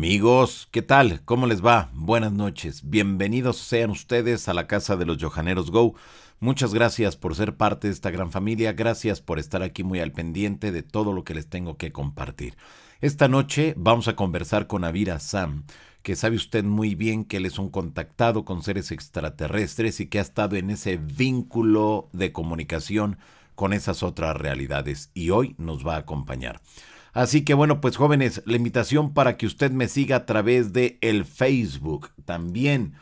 Amigos, ¿qué tal? ¿Cómo les va? Buenas noches. Bienvenidos sean ustedes a la casa de los Johaneros Go. Muchas gracias por ser parte de esta gran familia. Gracias por estar aquí muy al pendiente de todo lo que les tengo que compartir. Esta noche vamos a conversar con Abir Assam, que sabe usted muy bien que él es un contactado con seres extraterrestres y que ha estado en ese vínculo de comunicación con esas otras realidades y hoy nos va a acompañar. Así que bueno, pues jóvenes, la invitación para que usted me siga a través de el Facebook. También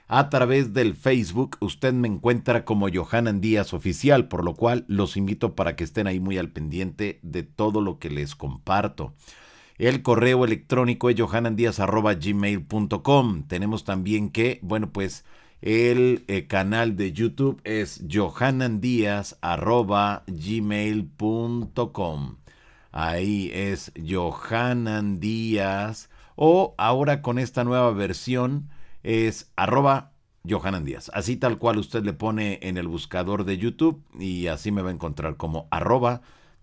a través del Facebook usted me encuentra como Johanan Díaz Oficial, por lo cual los invito para que estén ahí muy al pendiente de todo lo que les comparto. El correo electrónico es johanandiaz@gmail.com. Tenemos también que, bueno, pues el canal de YouTube es johanandiaz@gmail.com. Ahí es Johanan Díaz. O ahora con esta nueva versión es @Johanan Díaz. Así tal cual usted le pone en el buscador de YouTube y así me va a encontrar como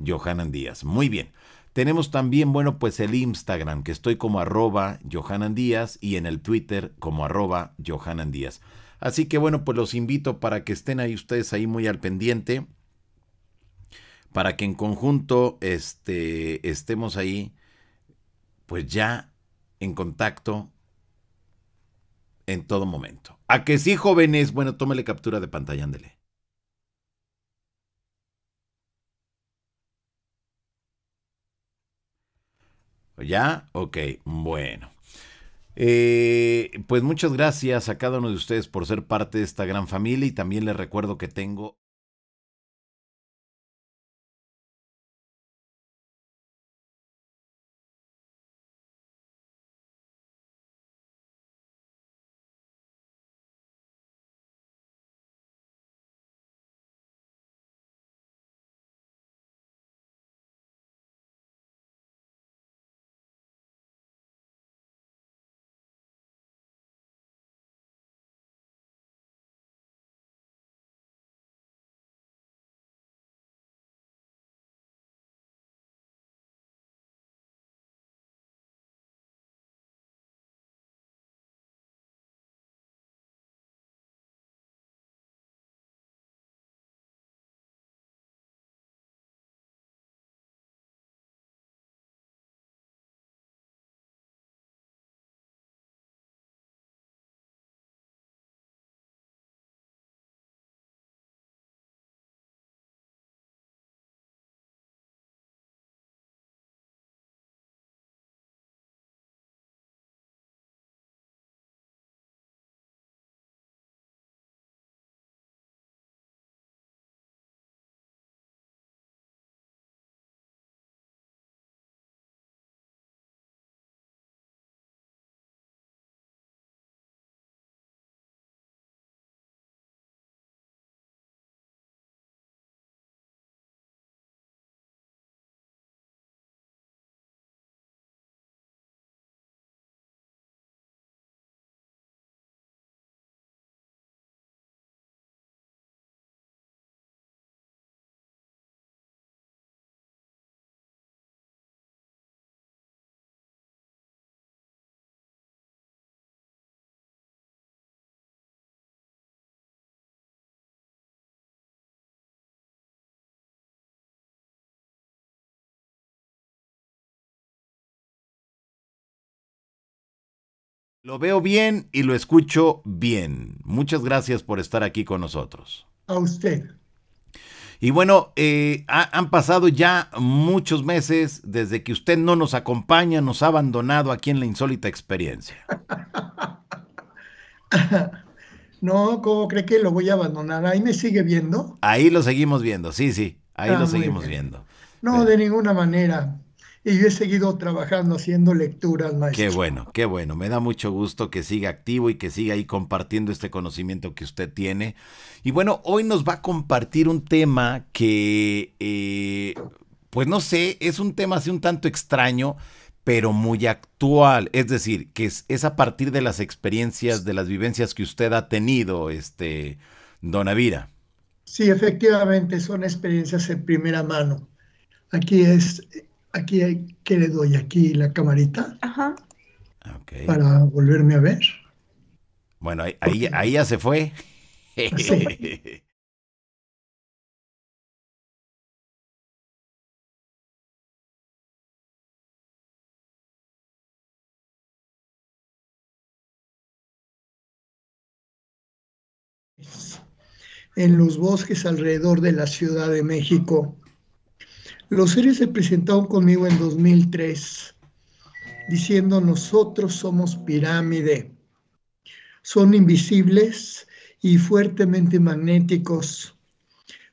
@Johanan Díaz. Muy bien. Tenemos también, bueno, pues el Instagram, que estoy como @Johanan Díaz y en el Twitter como @Johanan Díaz. Así que bueno, pues los invito para que estén ahí ustedes ahí muy al pendiente, para que en conjunto estemos ahí, pues ya en contacto en todo momento. ¿A que sí, jóvenes? Bueno, tómele captura de pantalla, ándele. ¿Ya? Ok, bueno. Pues muchas gracias a cada uno de ustedes por ser parte de esta gran familia y también les recuerdo que tengo... Lo veo bien y lo escucho bien. Muchas gracias por estar aquí con nosotros. A usted. Y bueno, han pasado ya muchos meses desde que usted no nos acompaña, nos ha abandonado aquí en la insólita experiencia. No, ¿cómo cree que lo voy a abandonar? Ahí me sigue viendo. Ahí lo seguimos viendo, sí, sí, ahí lo Ah, muy seguimos bien. viendo. No, Eh, de ninguna manera. Y yo he seguido trabajando, haciendo lecturas, Qué maestro. bueno, qué bueno. Me da mucho gusto que siga activo y que siga ahí compartiendo este conocimiento que usted tiene. Y bueno, hoy nos va a compartir un tema que, pues no sé, es un tema así un tanto extraño, pero muy actual. Es decir, que es a partir de las experiencias, de las vivencias que usted ha tenido, don Avira. Sí, efectivamente, son experiencias en primera mano. Aquí es, ¿qué le doy? Aquí la camarita. Ajá. Ok. para volverme a ver. Bueno, Porque, ahí ya se fue. sí, en los bosques alrededor de la Ciudad de México. Los seres se presentaron conmigo en 2003, diciendo nosotros somos pirámide. Son invisibles y fuertemente magnéticos.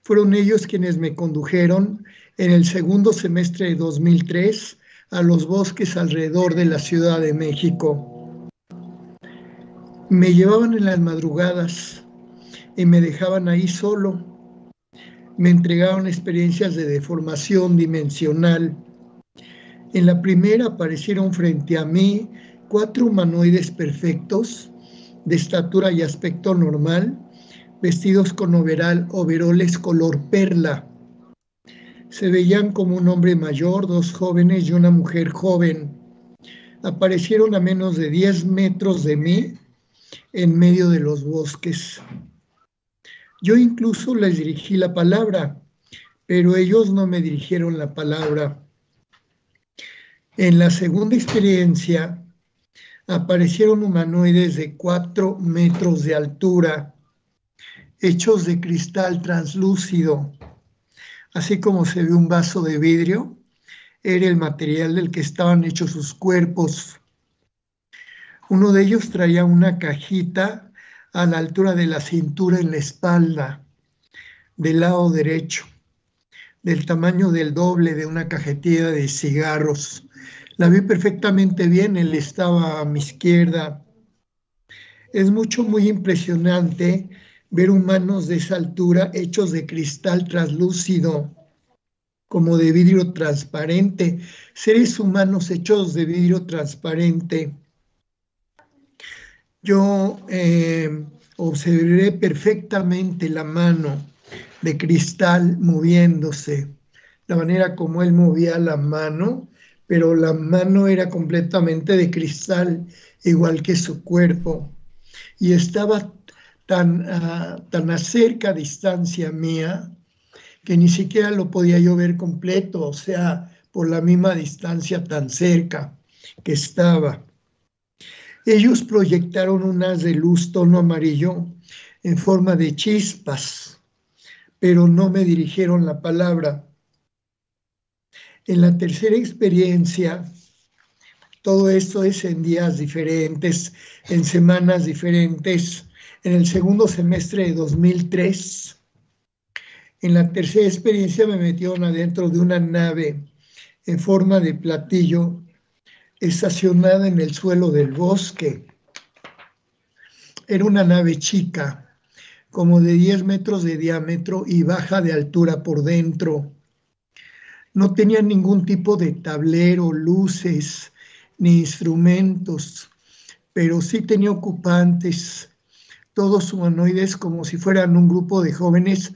Fueron ellos quienes me condujeron en el segundo semestre de 2003 a los bosques alrededor de la Ciudad de México. Me llevaban en las madrugadas y me dejaban ahí solo. Me entregaron experiencias de deformación dimensional. En la primera aparecieron frente a mí 4 humanoides perfectos, de estatura y aspecto normal, vestidos con overoles color perla. Se veían como un hombre mayor, 2 jóvenes y una mujer joven. Aparecieron a menos de 10 metros de mí en medio de los bosques. Yo incluso les dirigí la palabra, pero ellos no me dirigieron la palabra. En la segunda experiencia aparecieron humanoides de 4 metros de altura, hechos de cristal translúcido, así como se ve un vaso de vidrio, era el material del que estaban hechos sus cuerpos. Uno de ellos traía una cajita a la altura de la cintura en la espalda, del lado derecho, del tamaño del doble de una cajetilla de cigarros. La vi perfectamente bien, él estaba a mi izquierda. Es muy impresionante ver humanos de esa altura hechos de cristal translúcido, como de vidrio transparente, seres humanos hechos de vidrio transparente. Yo observé perfectamente la mano de cristal moviéndose, la manera como él movía la mano, pero la mano era completamente de cristal, igual que su cuerpo, y estaba tan a cerca distancia mía que ni siquiera lo podía yo ver completo, o sea, por la misma distancia tan cerca que estaba. Ellos proyectaron un haz de luz tono amarillo en forma de chispas, pero no me dirigieron la palabra. En la tercera experiencia, todo esto es en días diferentes, en semanas diferentes. En el segundo semestre de 2003, en la tercera experiencia me metieron adentro de una nave en forma de platillo estacionada en el suelo del bosque. Era una nave chica, como de 10 metros de diámetro y baja de altura por dentro. No tenía ningún tipo de tablero, luces, ni instrumentos, pero sí tenía ocupantes, todos humanoides como si fueran un grupo de jóvenes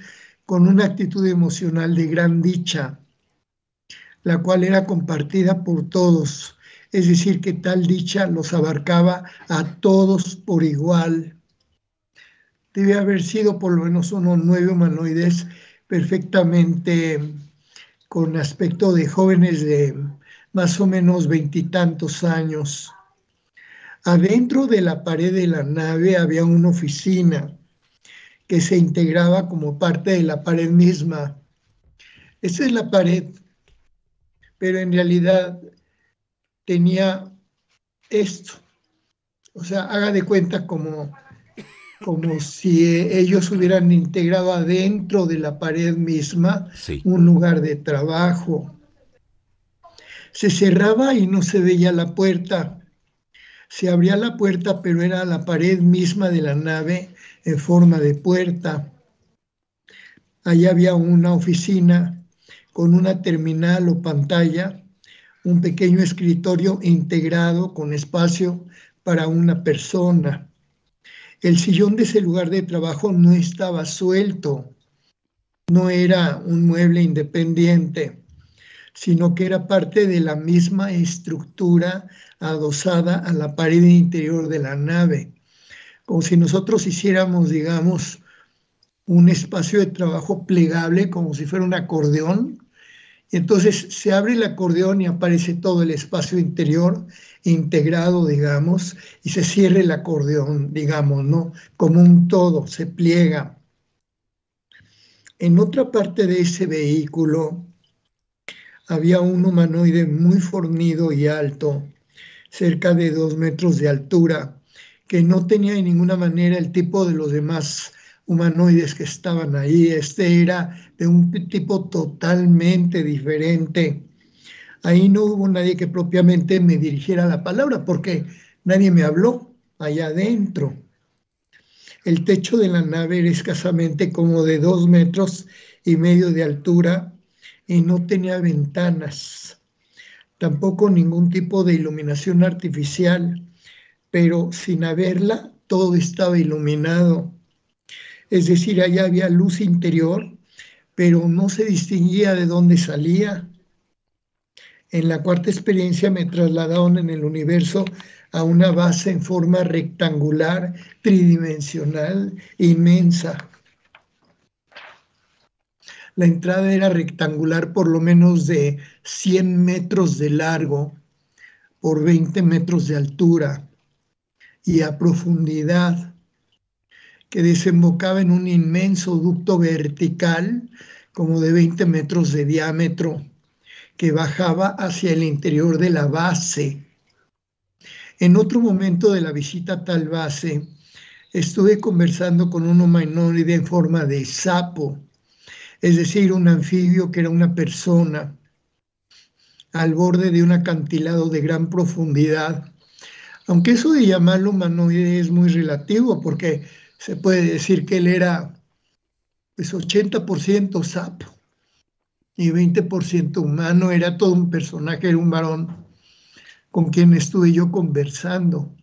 con una actitud emocional de gran dicha, la cual era compartida por todos, es decir, que tal dicha los abarcaba a todos por igual. Debe haber sido por lo menos unos 9 humanoides perfectamente con aspecto de jóvenes de más o menos veintitantos años. Adentro de la pared de la nave había una oficina que se integraba como parte de la pared misma. Esa es la pared, pero en realidad tenía esto. O sea, haga de cuenta como si ellos hubieran integrado adentro de la pared misma Sí. un lugar de trabajo. Se cerraba y no se veía la puerta. Se abría la puerta, pero era la pared misma de la nave en forma de puerta. Allí había una oficina con una terminal o pantalla, un pequeño escritorio integrado con espacio para una persona. El sillón de ese lugar de trabajo no estaba suelto, no era un mueble independiente, sino que era parte de la misma estructura adosada a la pared interior de la nave, como si nosotros hiciéramos, digamos, un espacio de trabajo plegable, como si fuera un acordeón. Y entonces se abre el acordeón y aparece todo el espacio interior integrado, digamos, y se cierra el acordeón, digamos, ¿no? Como un todo, se pliega. En otra parte de ese vehículo había un humanoide muy fornido y alto, cerca de 2 metros de altura, que no tenía de ninguna manera el tipo de los demás humanoides que estaban ahí. Este era de un tipo totalmente diferente. Ahí no hubo nadie que propiamente me dirigiera la palabra, porque nadie me habló allá adentro. El techo de la nave era escasamente como de 2 metros y medio de altura y no tenía ventanas, tampoco ningún tipo de iluminación artificial, pero sin haberla, todo estaba iluminado. Es decir, allá había luz interior, pero no se distinguía de dónde salía. En la cuarta experiencia me trasladaron en el universo a una base en forma rectangular, tridimensional, inmensa. La entrada era rectangular por lo menos de 100 metros de largo por 20 metros de altura y a profundidad, que desembocaba en un inmenso ducto vertical como de 20 metros de diámetro que bajaba hacia el interior de la base. En otro momento de la visita a tal base, estuve conversando con un humanoide en forma de sapo, es decir, un anfibio que era una persona, al borde de un acantilado de gran profundidad. Aunque eso de llamarlo humanoide es muy relativo, porque se puede decir que él era pues 80% sapo y 20% humano, era todo un personaje, era un varón con quien estuve yo conversando.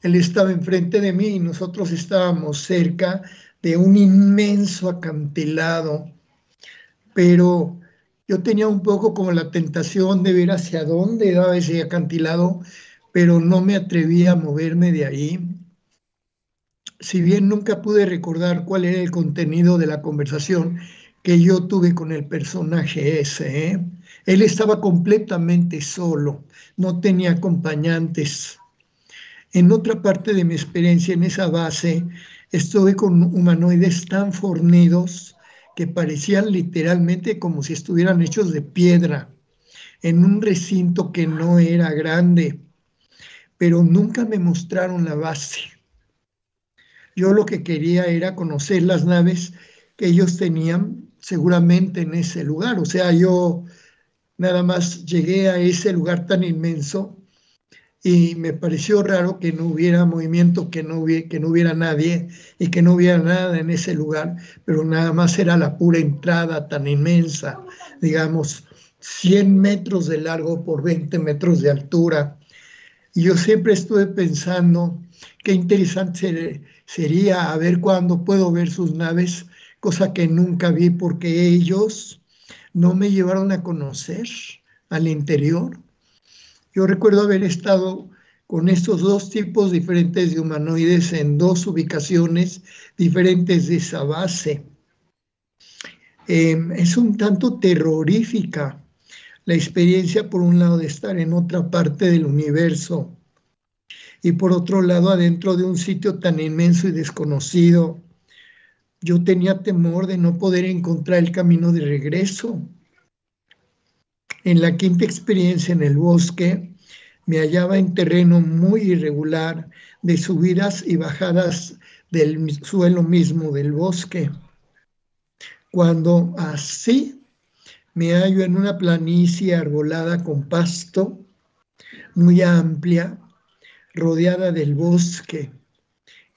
Él estaba enfrente de mí y nosotros estábamos cerca de un inmenso acantilado, pero yo tenía un poco como la tentación de ver hacia dónde daba ese acantilado, pero no me atrevía a moverme de ahí. Si bien nunca pude recordar cuál era el contenido de la conversación que yo tuve con el personaje ese, ¿eh? Él estaba completamente solo, no tenía acompañantes. En otra parte de mi experiencia en esa base, estuve con humanoides tan fornidos que parecían literalmente como si estuvieran hechos de piedra, en un recinto que no era grande, pero nunca me mostraron la base. Yo lo que quería era conocer las naves que ellos tenían seguramente en ese lugar. O sea, yo nada más llegué a ese lugar tan inmenso y me pareció raro que no hubiera movimiento, que no hubiera nadie y que no hubiera nada en ese lugar, pero nada más era la pura entrada tan inmensa, digamos, 100 metros de largo por 20 metros de altura. Y yo siempre estuve pensando qué interesante sería a ver cuándo puedo ver sus naves, cosa que nunca vi porque ellos no me llevaron a conocer al interior. Yo recuerdo haber estado con estos dos tipos diferentes de humanoides en dos ubicaciones diferentes de esa base. Es un tanto terrorífica la experiencia, por un lado, de estar en otra parte del universo y por otro lado, adentro de un sitio tan inmenso y desconocido. Yo tenía temor de no poder encontrar el camino de regreso. En la quinta experiencia en el bosque, me hallaba en terreno muy irregular, de subidas y bajadas del suelo mismo del bosque. Cuando así me hallo en una planicie arbolada con pasto, muy amplia, rodeada del bosque.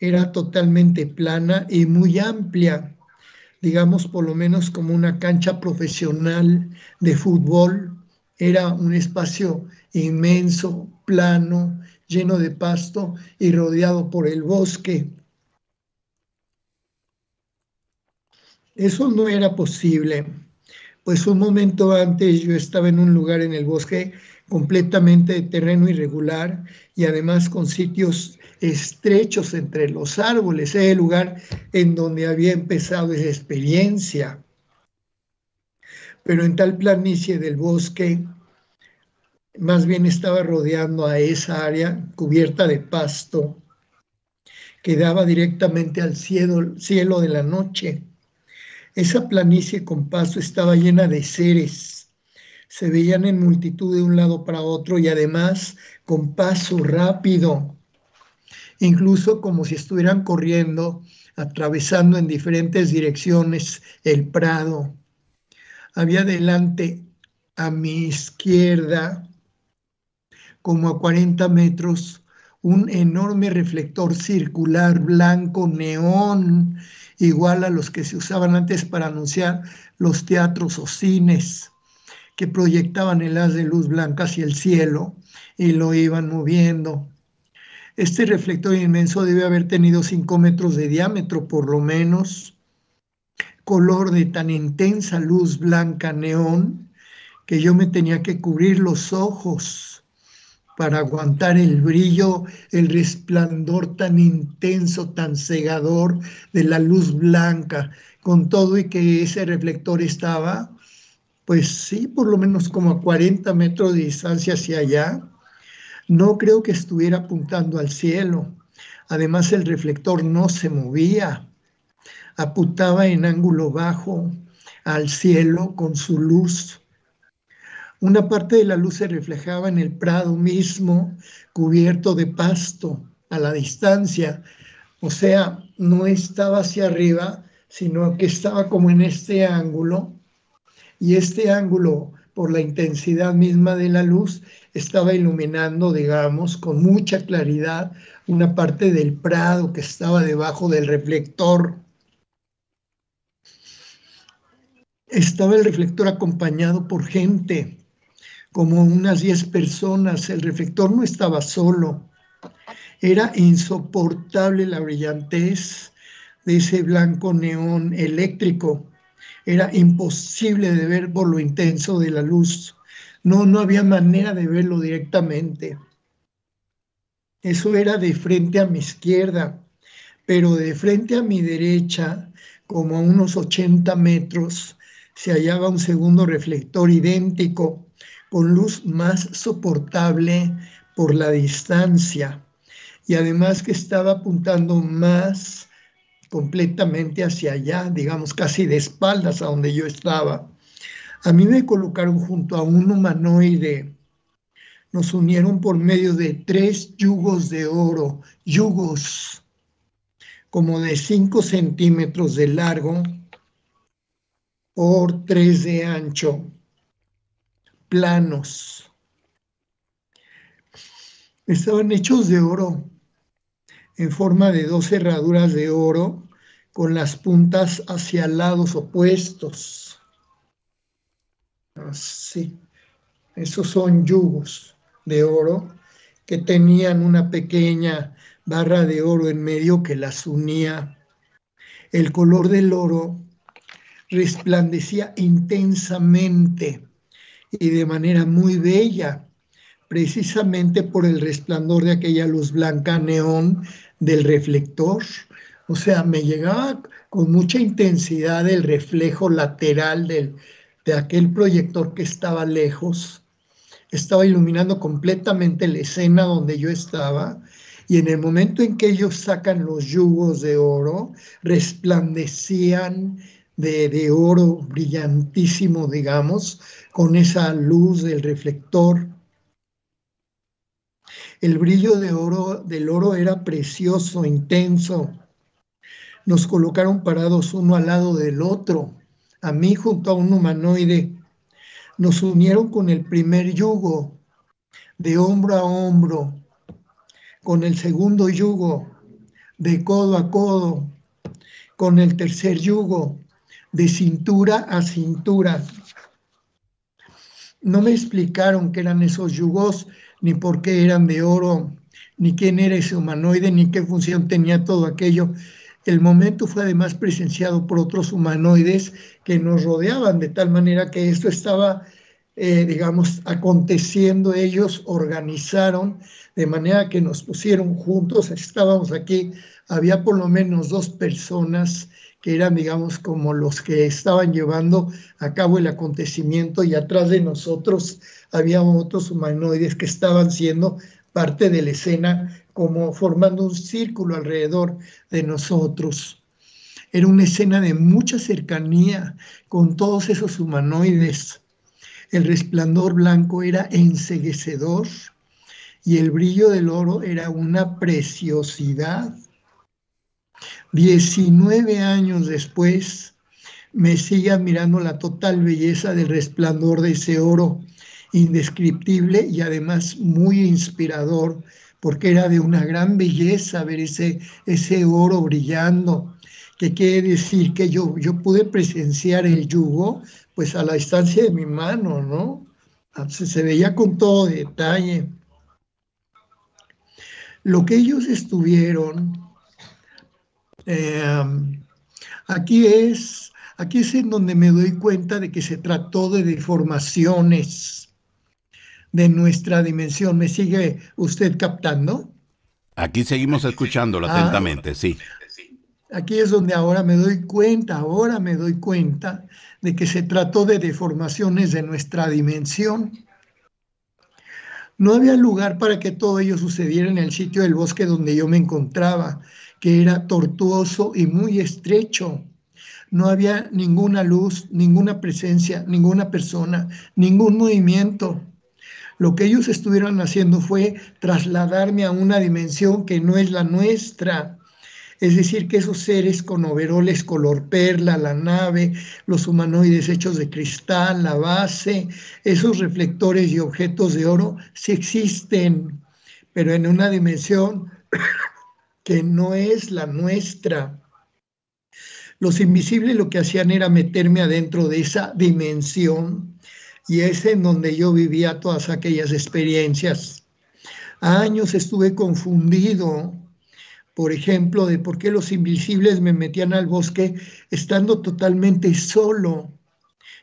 Era totalmente plana y muy amplia, digamos por lo menos como una cancha profesional de fútbol. Era un espacio inmenso, plano, lleno de pasto y rodeado por el bosque. Eso no era posible Pues un momento antes yo estaba en un lugar en el bosque completamente de terreno irregular y además con sitios estrechos entre los árboles. Era el lugar en donde había empezado esa experiencia. Pero en tal planicie del bosque, más bien estaba rodeando a esa área cubierta de pasto que daba directamente al cielo de la noche. Esa planicie con pasto estaba llena de seres. Se veían en multitud de un lado para otro y además con paso rápido, incluso como si estuvieran corriendo, atravesando en diferentes direcciones el prado. Había delante a mi izquierda, como a 40 metros, un enorme reflector circular blanco neón, igual a los que se usaban antes para anunciar los teatros o cines, que proyectaban el haz de luz blanca hacia el cielo y lo iban moviendo. Este reflector inmenso debe haber tenido 5 metros de diámetro, por lo menos, color de tan intensa luz blanca neón que yo me tenía que cubrir los ojos para aguantar el brillo, el resplandor tan intenso, tan cegador de la luz blanca, con todo y que ese reflector estaba, pues sí, por lo menos como a 40 metros de distancia hacia allá. No creo que estuviera apuntando al cielo. Además, el reflector no se movía, apuntaba en ángulo bajo al cielo con su luz. Una parte de la luz se reflejaba en el prado mismo, cubierto de pasto, a la distancia. O sea, no estaba hacia arriba, sino que estaba como en este ángulo, y este ángulo, por la intensidad misma de la luz, estaba iluminando, digamos, con mucha claridad una parte del prado que estaba debajo del reflector. Estaba el reflector acompañado por gente, como unas 10 personas. El reflector no estaba solo. Era insoportable la brillantez de ese blanco neón eléctrico. Era imposible de ver por lo intenso de la luz. No había manera de verlo directamente. Eso era de frente a mi izquierda, pero de frente a mi derecha, como a unos 80 metros, se hallaba un segundo reflector idéntico, con luz más soportable por la distancia, y además que estaba apuntando más completamente hacia allá, digamos casi de espaldas a donde yo estaba. A mí me colocaron junto a un humanoide. Nos unieron por medio de 3 yugos de oro, yugos como de 5 centímetros de largo por 3 de ancho, planos. Estaban hechos de oro, en forma de 2 herraduras de oro, con las puntas hacia lados opuestos. Así. Esos son yugos de oro que tenían una pequeña barra de oro en medio que las unía. El color del oro resplandecía intensamente y de manera muy bella, precisamente por el resplandor de aquella luz blanca neón del reflector. O sea, me llegaba con mucha intensidad el reflejo lateral de aquel proyector que estaba lejos. Estaba iluminando completamente la escena donde yo estaba, y en el momento en que ellos sacan los yugos de oro, resplandecían de oro brillantísimo, digamos, con esa luz del reflector. El brillo del oro era precioso, intenso. Nos colocaron parados uno al lado del otro, a mí junto a un humanoide. Nos unieron con el primer yugo, de hombro a hombro, con el segundo yugo, de codo a codo, con el tercer yugo, de cintura a cintura. No me explicaron qué eran esos yugos, ni por qué eran de oro, ni quién era ese humanoide, ni qué función tenía todo aquello. El momento fue además presenciado por otros humanoides que nos rodeaban, de tal manera que esto estaba, digamos, aconteciendo. Ellos organizaron de manera que nos pusieron juntos, estábamos aquí, había por lo menos 2 personas que eran, digamos, como los que estaban llevando a cabo el acontecimiento, y atrás de nosotros había otros humanoides que estaban siendo parte de la escena, como formando un círculo alrededor de nosotros. Era una escena de mucha cercanía con todos esos humanoides. El resplandor blanco era enceguecedor y el brillo del oro era una preciosidad. 19 años después, me sigue admirando la total belleza del resplandor de ese oro, indescriptible y además muy inspirador, porque era de una gran belleza ver ese oro brillando, que quiere decir que yo pude presenciar el yugo pues a la distancia de mi mano, ¿no? Se veía con todo detalle. Lo que ellos estuvieron, eh, aquí es en donde me doy cuenta de que se trató de deformaciones de nuestra dimensión. ¿Me sigue usted captando? Aquí seguimos escuchándolo Ah, atentamente, sí. aquí es donde ahora me doy cuenta de que se trató de deformaciones de nuestra dimensión. No había lugar para que todo ello sucediera en el sitio del bosque donde yo me encontraba, que era tortuoso y muy estrecho. No había ninguna luz, ninguna presencia, ninguna persona, ningún movimiento. Lo que ellos estuvieron haciendo fue trasladarme a una dimensión que no es la nuestra. Es decir, que esos seres con overoles color perla, la nave, los humanoides hechos de cristal, la base, esos reflectores y objetos de oro, sí existen, pero en una dimensión que no es la nuestra. Los invisibles lo que hacían era meterme adentro de esa dimensión, y es en donde yo vivía todas aquellas experiencias. Años estuve confundido, por ejemplo, de por qué los invisibles me metían al bosque estando totalmente solo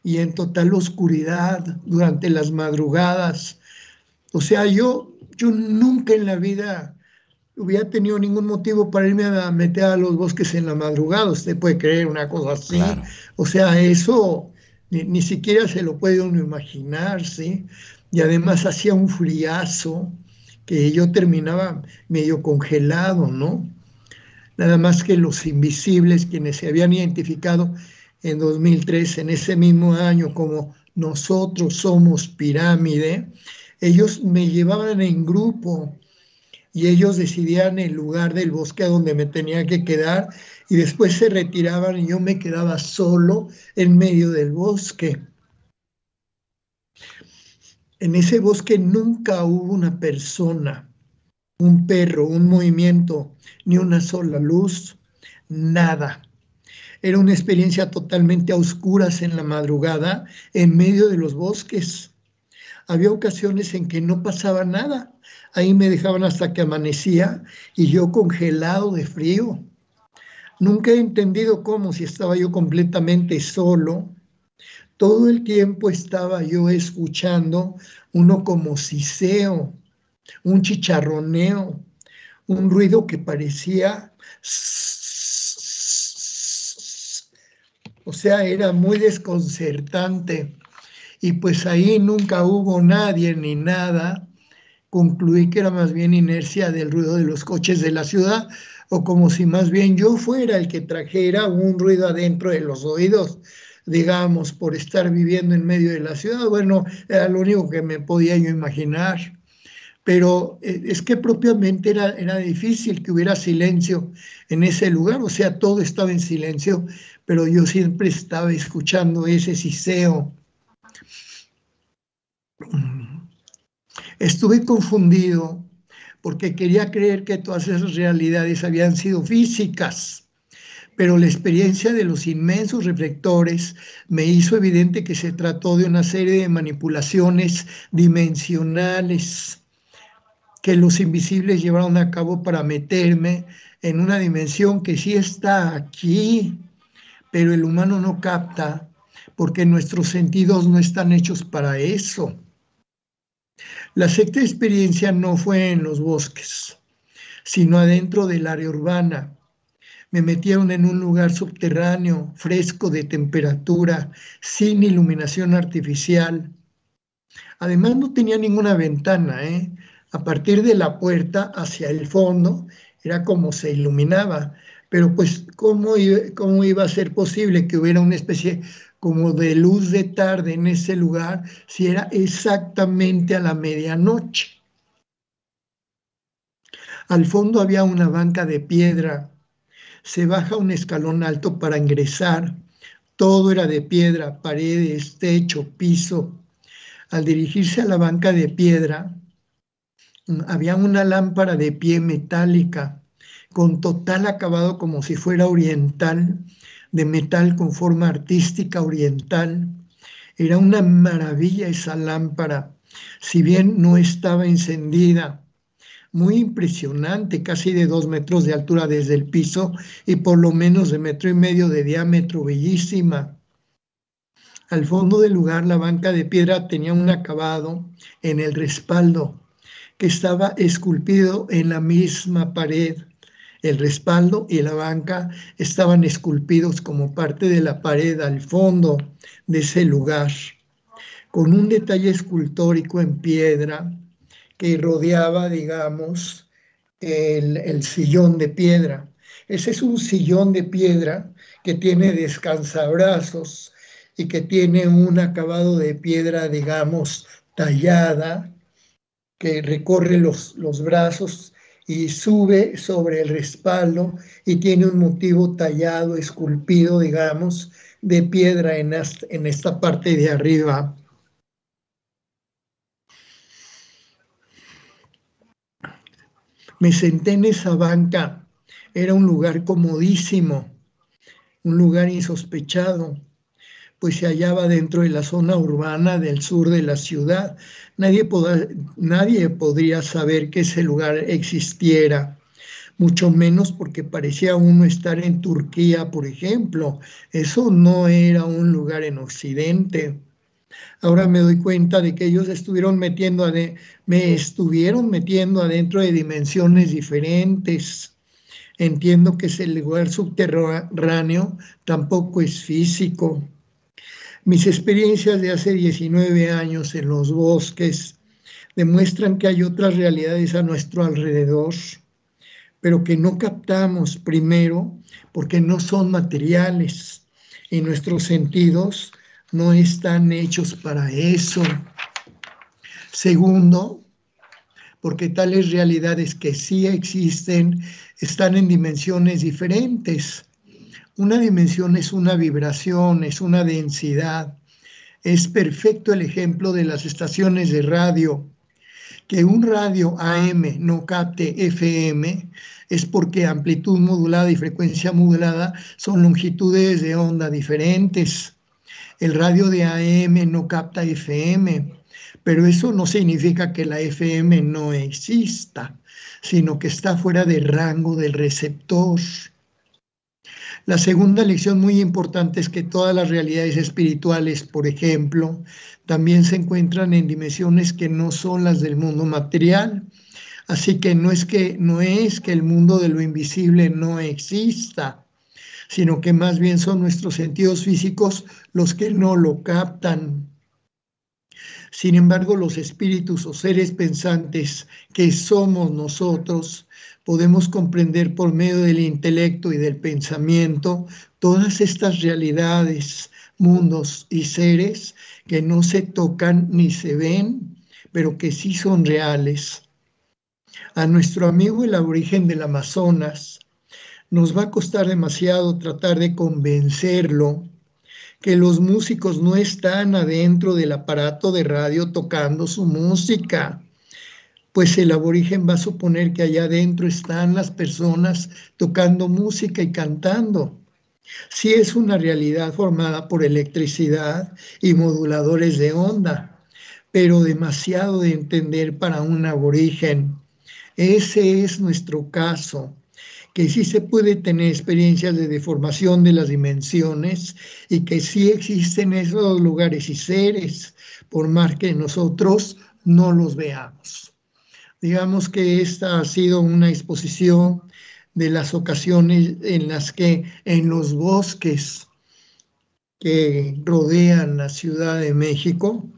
y en total oscuridad durante las madrugadas. O sea, yo nunca en la vida hubiera tenido ningún motivo para irme a meter a los bosques en la madrugada. Usted puede creer una cosa así. Claro. O sea, eso ni siquiera se lo puede uno imaginar, ¿sí? Y además hacía un friazo que yo terminaba medio congelado, ¿no? Nada más que los invisibles, quienes se habían identificado en 2003, en ese mismo año, como nosotros somos pirámide, ellos me llevaban en grupo y ellos decidían el lugar del bosque a donde me tenía que quedar, y después se retiraban y yo me quedaba solo en medio del bosque. En ese bosque nunca hubo una persona, un perro, un movimiento, ni una sola luz, nada. Era una experiencia totalmente a oscuras en la madrugada, en medio de los bosques. Había ocasiones en que no pasaba nada. Ahí me dejaban hasta que amanecía y yo congelado de frío. Nunca he entendido cómo, si estaba yo completamente solo, todo el tiempo estaba yo escuchando uno como siseo, un chicharroneo, un ruido que parecía, o sea, era muy desconcertante. Y pues ahí nunca hubo nadie ni nada. Concluí que era más bien inercia del ruido de los coches de la ciudad, o como si más bien yo fuera el que trajera un ruido adentro de los oídos, digamos, por estar viviendo en medio de la ciudad. Bueno, era lo único que me podía yo imaginar. Pero es que propiamente era difícil que hubiera silencio en ese lugar. O sea, todo estaba en silencio, pero yo siempre estaba escuchando ese siseo. Estuve confundido porque quería creer que todas esas realidades habían sido físicas, pero la experiencia de los inmensos reflectores me hizo evidente que se trató de una serie de manipulaciones dimensionales que los invisibles llevaron a cabo para meterme en una dimensión que sí está aquí, pero el humano no capta porque nuestros sentidos no están hechos para eso. La sexta experiencia no fue en los bosques, sino adentro del área urbana. Me metieron en un lugar subterráneo, fresco de temperatura, sin iluminación artificial. Además no tenía ninguna ventana, ¿eh? A partir de la puerta hacia el fondo era como se iluminaba, pero pues cómo iba a ser posible que hubiera una especie como de luz de tarde en ese lugar si era exactamente a la medianoche? Al fondo había una banca de piedra. Se baja un escalón alto para ingresar. Todo era de piedra, paredes, techo, piso. Al dirigirse a la banca de piedra, había una lámpara de pie metálica, con total acabado como si fuera oriental, de metal con forma artística oriental. Era una maravilla esa lámpara, si bien no estaba encendida. Muy impresionante, casi de 2 metros de altura desde el piso y por lo menos de 1,5 metros de diámetro, bellísima. Al fondo del lugar, la banca de piedra tenía un acabado en el respaldo que estaba esculpido en la misma pared. El respaldo y la banca estaban esculpidos como parte de la pared al fondo de ese lugar, con un detalle escultórico en piedra que rodeaba, digamos, el sillón de piedra. Ese es un sillón de piedra que tiene descansabrazos y que tiene un acabado de piedra, digamos, tallada, que recorre los brazos y sube sobre el respaldo y tiene un motivo tallado, esculpido, digamos, de piedra en esta parte de arriba. Me senté en esa banca, era un lugar comodísimo, un lugar insospechado, pues se hallaba dentro de la zona urbana del sur de la ciudad. Nadie podría saber que ese lugar existiera, mucho menos porque parecía uno estar en Turquía, por ejemplo. Eso no era un lugar en Occidente. Ahora me doy cuenta de que ellos me estuvieron metiendo adentro de dimensiones diferentes. Entiendo que ese lugar subterráneo tampoco es físico. Mis experiencias de hace 19 años en los bosques demuestran que hay otras realidades a nuestro alrededor, pero que no captamos primero porque no son materiales y nuestros sentidos no están hechos para eso. Segundo, porque tales realidades que sí existen están en dimensiones diferentes. Una dimensión es una vibración, es una densidad. Es perfecto el ejemplo de las estaciones de radio. Que un radio AM no capte FM es porque amplitud modulada y frecuencia modulada son longitudes de onda diferentes. El radio de AM no capta FM, pero eso no significa que la FM no exista, sino que está fuera de rango del receptor. La segunda lección muy importante es que todas las realidades espirituales, por ejemplo, también se encuentran en dimensiones que no son las del mundo material. Así que no es que el mundo de lo invisible no exista, sino que más bien son nuestros sentidos físicos los que no lo captan. Sin embargo, los espíritus o seres pensantes que somos nosotros, podemos comprender por medio del intelecto y del pensamiento todas estas realidades, mundos y seres que no se tocan ni se ven, pero que sí son reales. A nuestro amigo el aborigen del Amazonas nos va a costar demasiado tratar de convencerlo que los músicos no están adentro del aparato de radio tocando su música, pues el aborigen va a suponer que allá adentro están las personas tocando música y cantando. Sí es una realidad formada por electricidad y moduladores de onda, pero demasiado de entender para un aborigen. Ese es nuestro caso. que sí se puede tener experiencias de deformación de las dimensiones y que sí existen esos lugares y seres, por más que nosotros no los veamos. Digamos que esta ha sido una exposición de las ocasiones en las que en los bosques que rodean la Ciudad de México,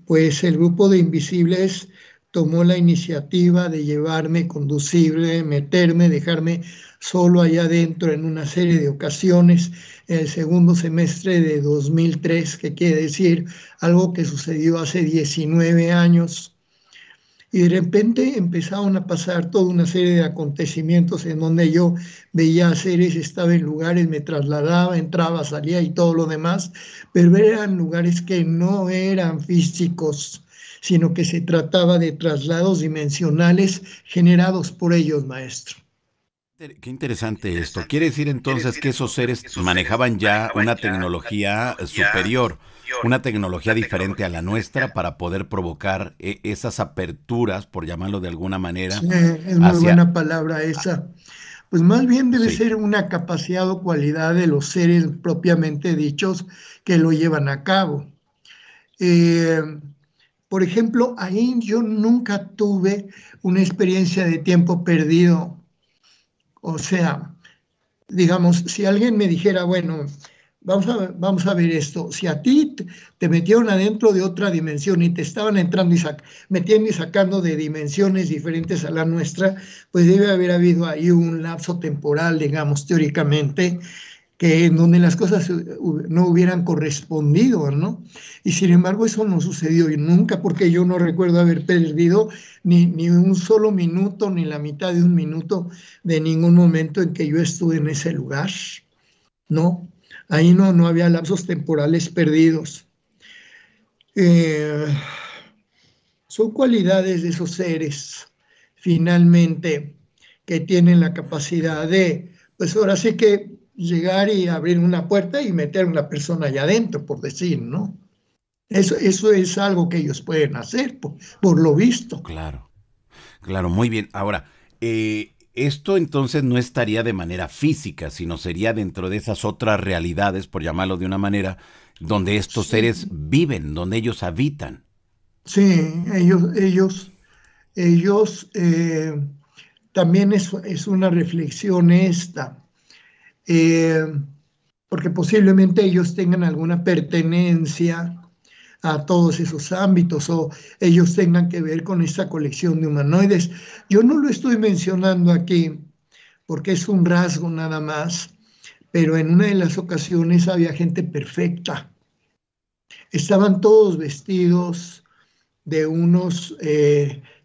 pues el grupo de invisibles tomó la iniciativa de llevarme, conducirme, meterme, dejarme solo allá adentro en una serie de ocasiones en el segundo semestre de 2003, que quiere decir algo que sucedió hace 19 años. Y de repente empezaron a pasar toda una serie de acontecimientos en donde yo veía seres, estaba en lugares, me trasladaba, entraba, salía y todo lo demás, pero eran lugares que no eran físicos, sino que se trataba de traslados dimensionales generados por ellos, maestro. Qué interesante esto. Quiere decir entonces que esos seres manejaban ya una tecnología superior, una tecnología diferente a la nuestra para poder provocar esas aperturas, por llamarlo de alguna manera, Sí, es muy hacia... buena palabra esa. Pues más bien debe Sí, ser una capacidad o cualidad de los seres propiamente dichos que lo llevan a cabo. Eh, por ejemplo, ahí yo nunca tuve una experiencia de tiempo perdido. O sea, digamos, si alguien me dijera, bueno, vamos a ver esto, si a ti te metieron adentro de otra dimensión y te estaban entrando y metiendo y sacando de dimensiones diferentes a la nuestra, pues debe haber habido ahí un lapso temporal, digamos, teóricamente, que en donde las cosas no hubieran correspondido, ¿no? Y sin embargo eso no sucedió y nunca, porque yo no recuerdo haber perdido ni un solo minuto, ni la mitad de un minuto de ningún momento en que yo estuve en ese lugar, ¿no? Ahí no había lapsos temporales perdidos. Eh, Son cualidades de esos seres, finalmente, que tienen la capacidad de, pues ahora sí que llegar y abrir una puerta y meter a una persona allá adentro, por decir, ¿no? Eso es algo que ellos pueden hacer, por lo visto. claro, claro, muy bien. Ahora, esto entonces no estaría de manera física, sino sería dentro de esas otras realidades, por llamarlo de una manera, donde estos Sí, seres viven, donde ellos habitan. sí, ellos también es una reflexión esta. Eh, Porque posiblemente ellos tengan alguna pertenencia a todos esos ámbitos o ellos tengan que ver con esta colección de humanoides. Yo no lo estoy mencionando aquí porque es un rasgo nada más, pero en una de las ocasiones había gente perfecta. Estaban todos vestidos de unos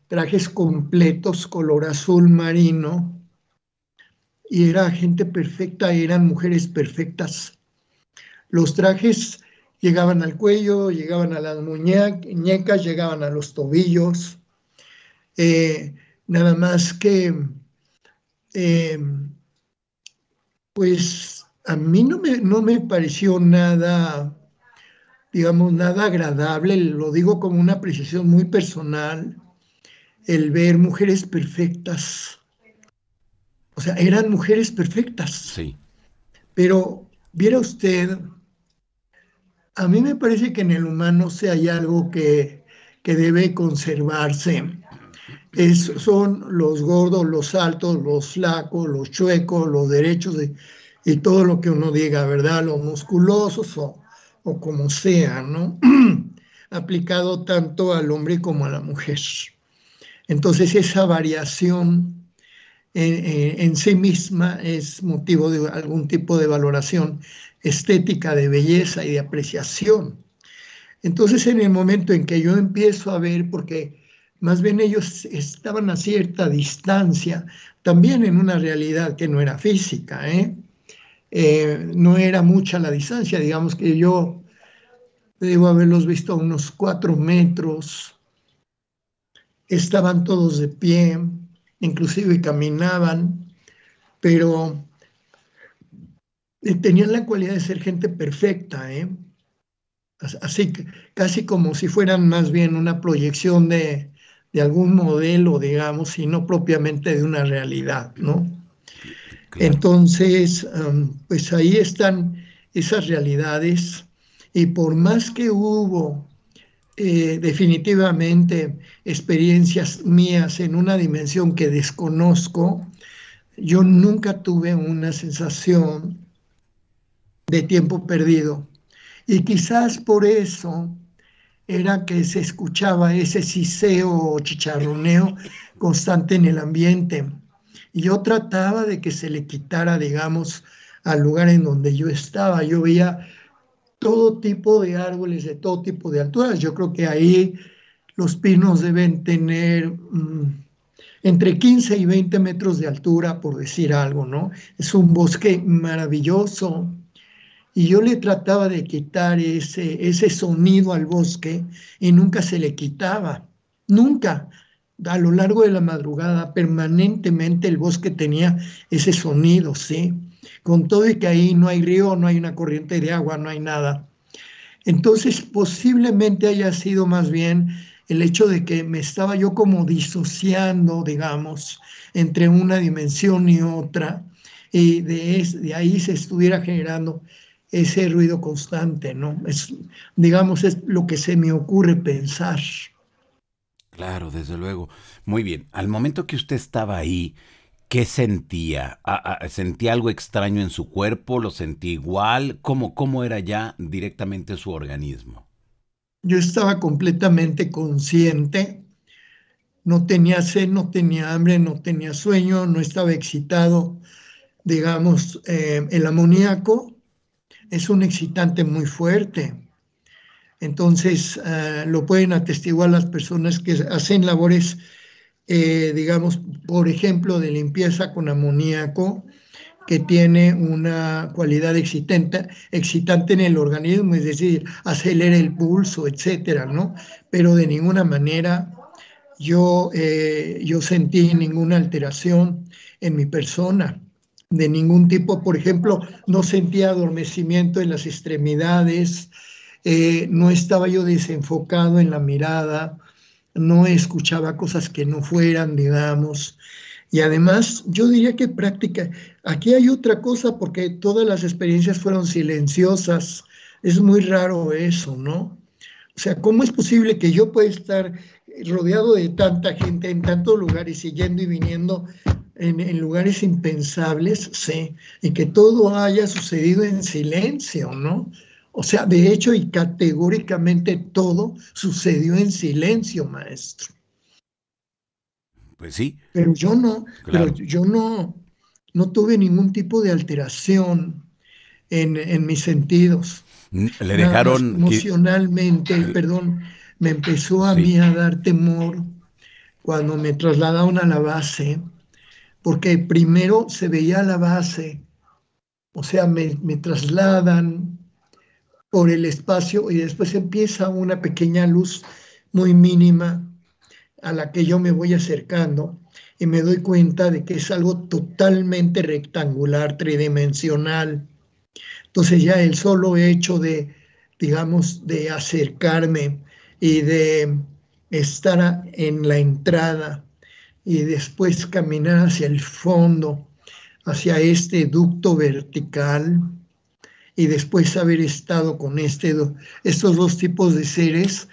trajes completos color azul marino y era gente perfecta, eran mujeres perfectas. Los trajes llegaban al cuello, llegaban a las muñecas, llegaban a los tobillos, eh, nada más que, eh, pues a mí no me pareció nada, digamos, nada agradable, lo digo como una apreciación muy personal, el ver mujeres perfectas. O sea, eran mujeres perfectas, Sí, pero viera usted, a mí me parece que en el humano si hay algo que debe conservarse. Son los gordos, los altos, los flacos, los chuecos, los derechos y todo lo que uno diga, ¿verdad? Los musculosos o como sea, ¿no? Aplicado tanto al hombre como a la mujer. Entonces esa variación en sí misma es motivo de algún tipo de valoración estética, de belleza y de apreciación. Entonces, en el momento en que yo empiezo a ver, porque más bien ellos estaban a cierta distancia, también en una realidad que no era física, ¿eh? No era mucha la distancia, digamos que yo debo haberlos visto a unos 4 metros, estaban todos de pie, inclusive caminaban, pero tenían la cualidad de ser gente perfecta, ¿eh? Así que casi como si fueran más bien una proyección de algún modelo, digamos, y no propiamente de una realidad, ¿no? Claro. Entonces, pues ahí están esas realidades y por más que hubo definitivamente experiencias mías en una dimensión que desconozco, yo nunca tuve una sensación de tiempo perdido. Y quizás por eso era que se escuchaba ese siseo o chicharroneo constante en el ambiente. Y yo trataba de que se le quitara, digamos, al lugar en donde yo estaba. Yo veía todo tipo de árboles, de todo tipo de alturas. Yo creo que ahí los pinos deben tener entre 15 y 20 metros de altura, por decir algo, ¿no? Es un bosque maravilloso. Y yo le trataba de quitar ese sonido al bosque y nunca se le quitaba. Nunca. A lo largo de la madrugada, permanentemente el bosque tenía ese sonido, ¿sí? Con todo y que ahí no hay río, no hay una corriente de agua, no hay nada. Entonces, posiblemente haya sido más bien el hecho de que me estaba yo como disociando, digamos, entre una dimensión y otra, y de ahí se estuviera generando ese ruido constante, ¿no? Digamos, es lo que se me ocurre pensar. Claro, desde luego. Muy bien. Al momento que usted estaba ahí, ¿qué sentía? ¿Sentía algo extraño en su cuerpo? ¿Lo sentía igual? ¿Cómo era ya directamente su organismo? Yo estaba completamente consciente, no tenía sed, no tenía hambre, no tenía sueño, no estaba excitado. Digamos, el amoníaco es un excitante muy fuerte. Entonces, lo pueden atestiguar las personas que hacen labores, digamos, por ejemplo, de limpieza con amoníaco, que tiene una cualidad excitante en el organismo, es decir, acelera el pulso, etcétera, ¿no? Pero de ninguna manera yo sentí ninguna alteración en mi persona, de ningún tipo. Por ejemplo, no sentía adormecimiento en las extremidades, no estaba yo desenfocado en la mirada, no escuchaba cosas que no fueran, digamos. Y además, yo diría que aquí hay otra cosa porque todas las experiencias fueron silenciosas. Es muy raro eso, ¿no? O sea, ¿cómo es posible que yo pueda estar rodeado de tanta gente en tantos lugares y yendo y viniendo en lugares impensables, sí, y que todo haya sucedido en silencio, ¿no? O sea, de hecho y categóricamente todo sucedió en silencio, maestro. Pues sí, Pero claro. yo no tuve ningún tipo de alteración en mis sentidos. Le Nada más dejaron que... emocionalmente, perdón, me empezó a Sí. mí a dar temor cuando me trasladaron a la base, porque primero se veía la base, o sea, me trasladan por el espacio y después empieza una pequeña luz muy mínima a la que yo me voy acercando y me doy cuenta de que es algo totalmente rectangular, tridimensional. Entonces ya el solo hecho de, digamos, de acercarme y de estar en la entrada y después caminar hacia el fondo, hacia este ducto vertical y después haber estado con estos dos tipos de seres,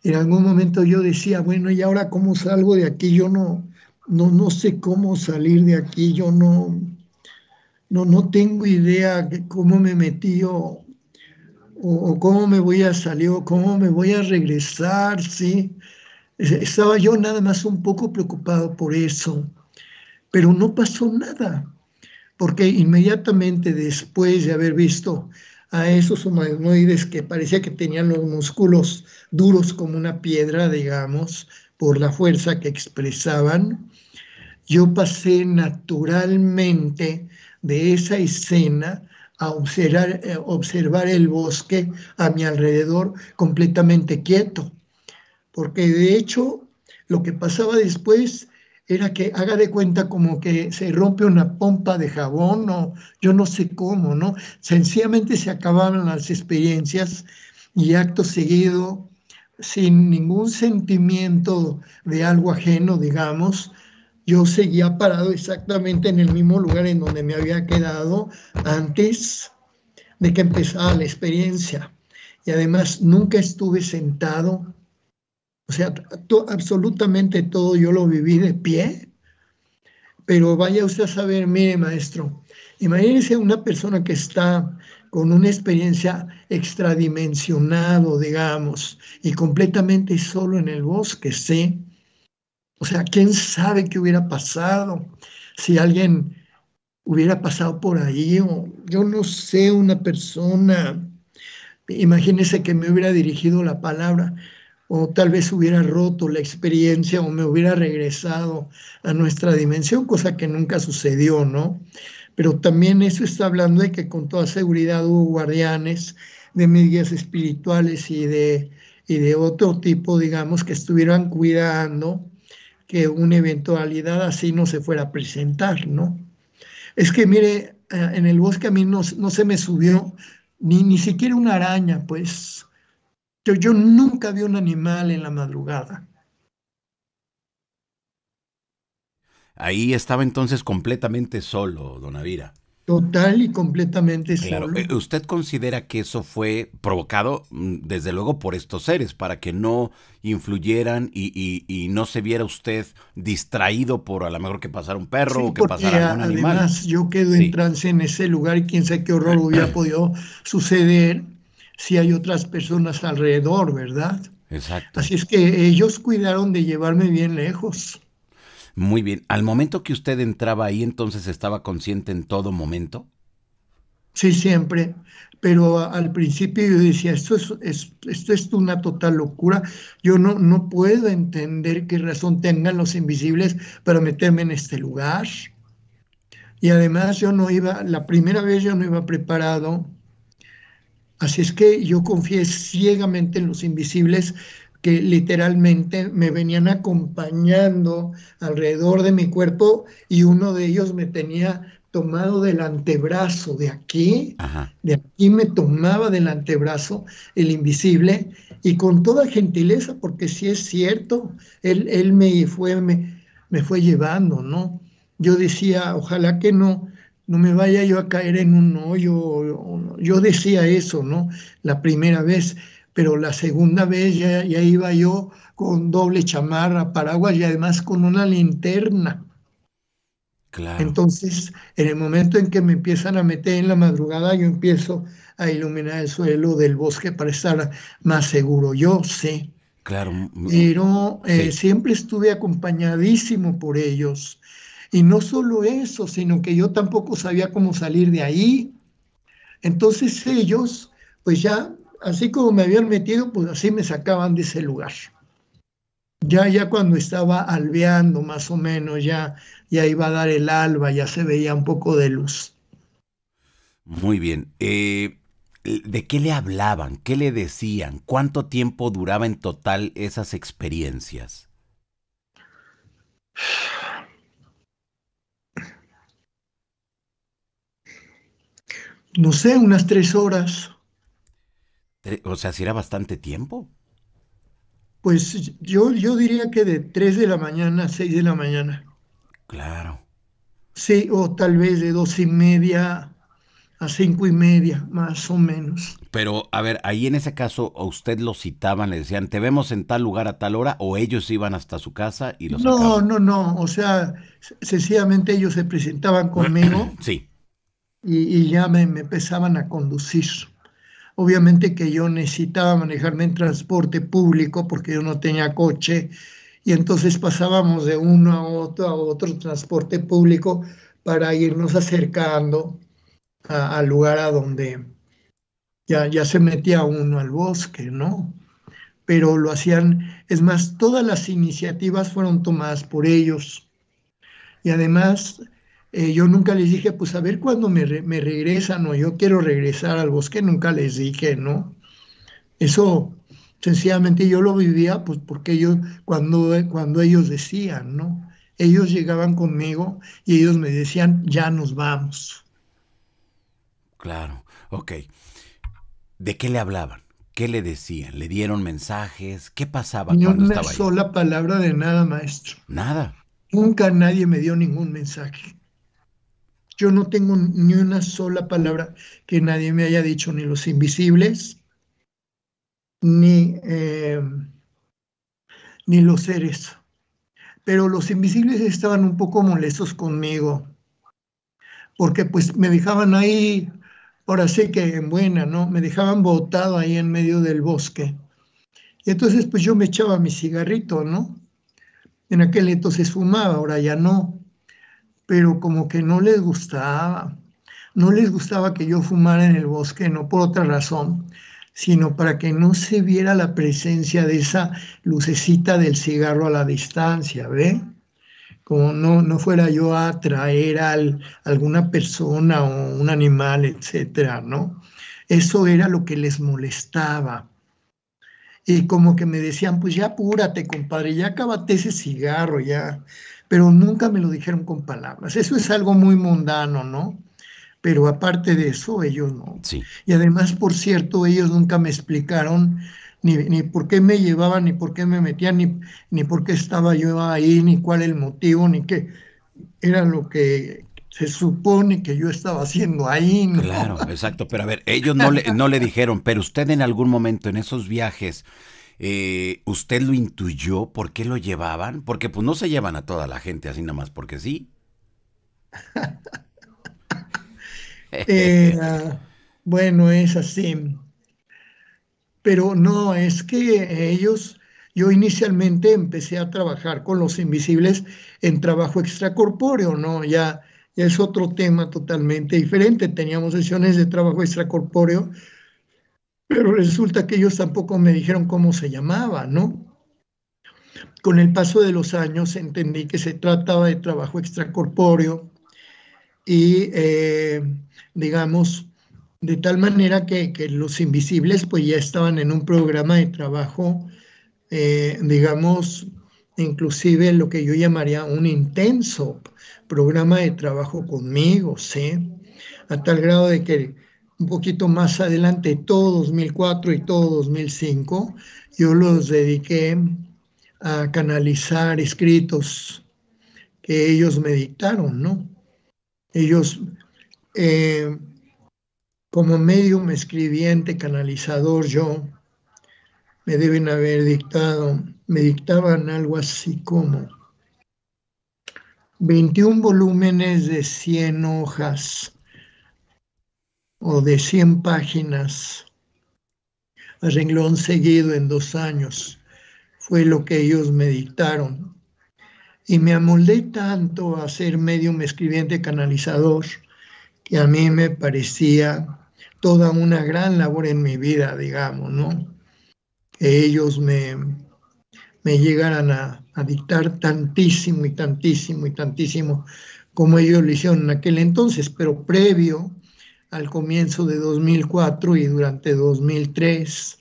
en algún momento yo decía, bueno, ¿y ahora cómo salgo de aquí? Yo no sé cómo salir de aquí, yo no tengo idea de cómo me metí o cómo me voy a salir o cómo me voy a regresar, ¿sí? Estaba yo nada más un poco preocupado por eso, pero no pasó nada, porque inmediatamente después de haber visto a esos humanoides que parecía que tenían los músculos duros como una piedra, digamos, por la fuerza que expresaban, yo pasé naturalmente de esa escena a observar el bosque a mi alrededor completamente quieto, porque de hecho lo que pasaba después era que haga de cuenta como que se rompe una pompa de jabón o yo no sé cómo, ¿no? Sencillamente se acababan las experiencias y acto seguido, sin ningún sentimiento de algo ajeno, digamos, yo seguía parado exactamente en el mismo lugar en donde me había quedado antes de que empezara la experiencia. Y además nunca estuve sentado, o sea, absolutamente todo yo lo viví de pie, pero vaya usted a saber, mire maestro, imagínese una persona que está con una experiencia extradimensionado, digamos, y completamente solo en el bosque, ¿sí? O sea, ¿quién sabe qué hubiera pasado si alguien hubiera pasado por ahí? O yo no sé, una persona, imagínese que me hubiera dirigido la palabra, o tal vez hubiera roto la experiencia o me hubiera regresado a nuestra dimensión, cosa que nunca sucedió, ¿no? Pero también eso está hablando de que con toda seguridad hubo guardianes de mis guías espirituales y de otro tipo, digamos, que estuvieran cuidando que una eventualidad así no se fuera a presentar, ¿no? Es que mire, en el bosque a mí no se me subió ni siquiera una araña, pues yo nunca vi un animal en la madrugada. Ahí estaba entonces completamente solo, don Avira. Total y completamente Claro, solo. ¿usted considera que eso fue provocado, desde luego, por estos seres, para que no influyeran y no se viera usted distraído por a lo mejor que pasara un perro Sí, o que porque pasara algún animal? además yo quedo en Sí, trance en ese lugar y quién sabe qué horror hubiera podido suceder si hay otras personas alrededor, ¿verdad? exacto. Así es que ellos cuidaron de llevarme bien lejos. Muy bien. Al momento que usted entraba ahí, entonces estaba consciente en todo momento. Sí, siempre. Pero al principio yo decía, esto es una total locura. Yo no puedo entender qué razón tengan los invisibles para meterme en este lugar. Y además yo no iba, la primera vez yo no iba preparado. Así es que yo confié ciegamente en los invisibles que literalmente me venían acompañando alrededor de mi cuerpo y uno de ellos me tenía tomado del antebrazo, Ajá. de aquí me tomaba del antebrazo el invisible y con toda gentileza, porque sí es cierto, él me fue llevando, ¿no? Yo decía, ojalá que no me vaya yo a caer en un hoyo. Yo decía eso, ¿no? La primera vez, pero la segunda vez ya iba yo con doble chamarra, paraguas y además con una linterna. Claro. Entonces, en el momento en que me empiezan a meter en la madrugada, yo empiezo a iluminar el suelo del bosque para estar más seguro. Yo sé, Claro. pero Sí. siempre estuve acompañadísimo por ellos. Y no solo eso, sino que yo tampoco sabía cómo salir de ahí. Entonces ellos, pues ya, así como me habían metido, pues así me sacaban de ese lugar. Ya cuando estaba albeando más o menos, ya iba a dar el alba, ya se veía un poco de luz. Muy bien. ¿De qué le hablaban? ¿Qué le decían? ¿Cuánto tiempo duraba en total esas experiencias? No sé, unas 3 horas. O sea, si era bastante tiempo. Pues yo diría que de 3 de la mañana a 6 de la mañana. Claro. Sí, o tal vez de 2:30 a 5:30, más o menos. Pero, a ver, ahí en ese caso, ¿a usted lo citaban, le decían, te vemos en tal lugar a tal hora, o ellos iban hasta su casa y lo No, sacaban? no, no. O sea, sencillamente ellos se presentaban conmigo Sí, y ya me empezaban a conducir. Obviamente que yo necesitaba manejarme en transporte público porque yo no tenía coche y entonces pasábamos de uno a otro transporte público para irnos acercando al lugar a donde ya se metía uno al bosque, ¿no? Pero lo hacían, es más, todas las iniciativas fueron tomadas por ellos. Y además, yo nunca les dije, pues a ver cuándo me regresan o yo quiero regresar al bosque, nunca les dije, ¿no? Eso sencillamente yo lo vivía, pues porque cuando ellos decían, ¿no? Ellos llegaban conmigo y ellos me decían, ya nos vamos. claro. Ok. ¿De qué le hablaban? ¿Qué le decían? ¿Le dieron mensajes? ¿Qué pasaba Ni cuando una estaba ahí? sola palabra de nada, maestro. Nada. Nunca nadie me dio ningún mensaje. Yo no tengo ni una sola palabra que nadie me haya dicho, ni los invisibles, ni, ni los seres. Pero los invisibles estaban un poco molestos conmigo, porque pues me dejaban ahí, ahora sí que en buena, ¿no? Me dejaban botado ahí en medio del bosque. Y entonces pues yo me echaba mi cigarrito, ¿no? En aquel entonces fumaba, ahora ya no, pero como que no les gustaba. No les gustaba que yo fumara en el bosque, no por otra razón, sino para que no se viera la presencia de esa lucecita del cigarro a la distancia, ¿ve? Como no fuera yo a atraer a alguna persona o un animal, etcétera, ¿no? Eso era lo que les molestaba. Y como que me decían, pues ya apúrate, compadre, ya acabate ese cigarro, ya. Pero nunca me lo dijeron con palabras. Eso es algo muy mundano, ¿no? Pero aparte de eso, ellos no. Sí. Y además, por cierto, ellos nunca me explicaron ni por qué me llevaban, ni por qué me metían, ni por qué estaba yo ahí, ni cuál el motivo, ni qué era lo que se supone que yo estaba haciendo ahí, ¿no? Claro, exacto, pero a ver, ellos no le dijeron, pero usted en algún momento en esos viajes, ¿usted lo intuyó? ¿Por qué lo llevaban? Porque pues no se llevan a toda la gente así nada más porque sí. Eh, bueno, es así. Pero no, es que ellos, yo inicialmente empecé a trabajar con los invisibles en trabajo extracorpóreo, ¿no? Ya es otro tema totalmente diferente. Teníamos sesiones de trabajo extracorpóreo, pero resulta que ellos tampoco me dijeron cómo se llamaba, ¿no? Con el paso de los años entendí que se trataba de trabajo extracorpóreo y, digamos, de tal manera que los invisibles pues ya estaban en un programa de trabajo, digamos, inclusive lo que yo llamaría un intenso programa de trabajo conmigo, ¿sí? A tal grado de que un poquito más adelante, todo 2004 y todo 2005, yo los dediqué a canalizar escritos que ellos me dictaron, ¿no? Ellos, eh, como medium, escribiente, canalizador, yo, me deben haber dictado, me dictaban algo así como 21 volúmenes de 100 hojas o de 100 páginas a renglón seguido en 2 años. Fue lo que ellos me dictaron. Y me amoldé tanto a ser medium, escribiente, canalizador, que a mí me parecía toda una gran labor en mi vida, digamos, ¿no? Que ellos me llegaran a dictar tantísimo y tantísimo y tantísimo como ellos lo hicieron en aquel entonces, pero previo al comienzo de 2004 y durante 2003.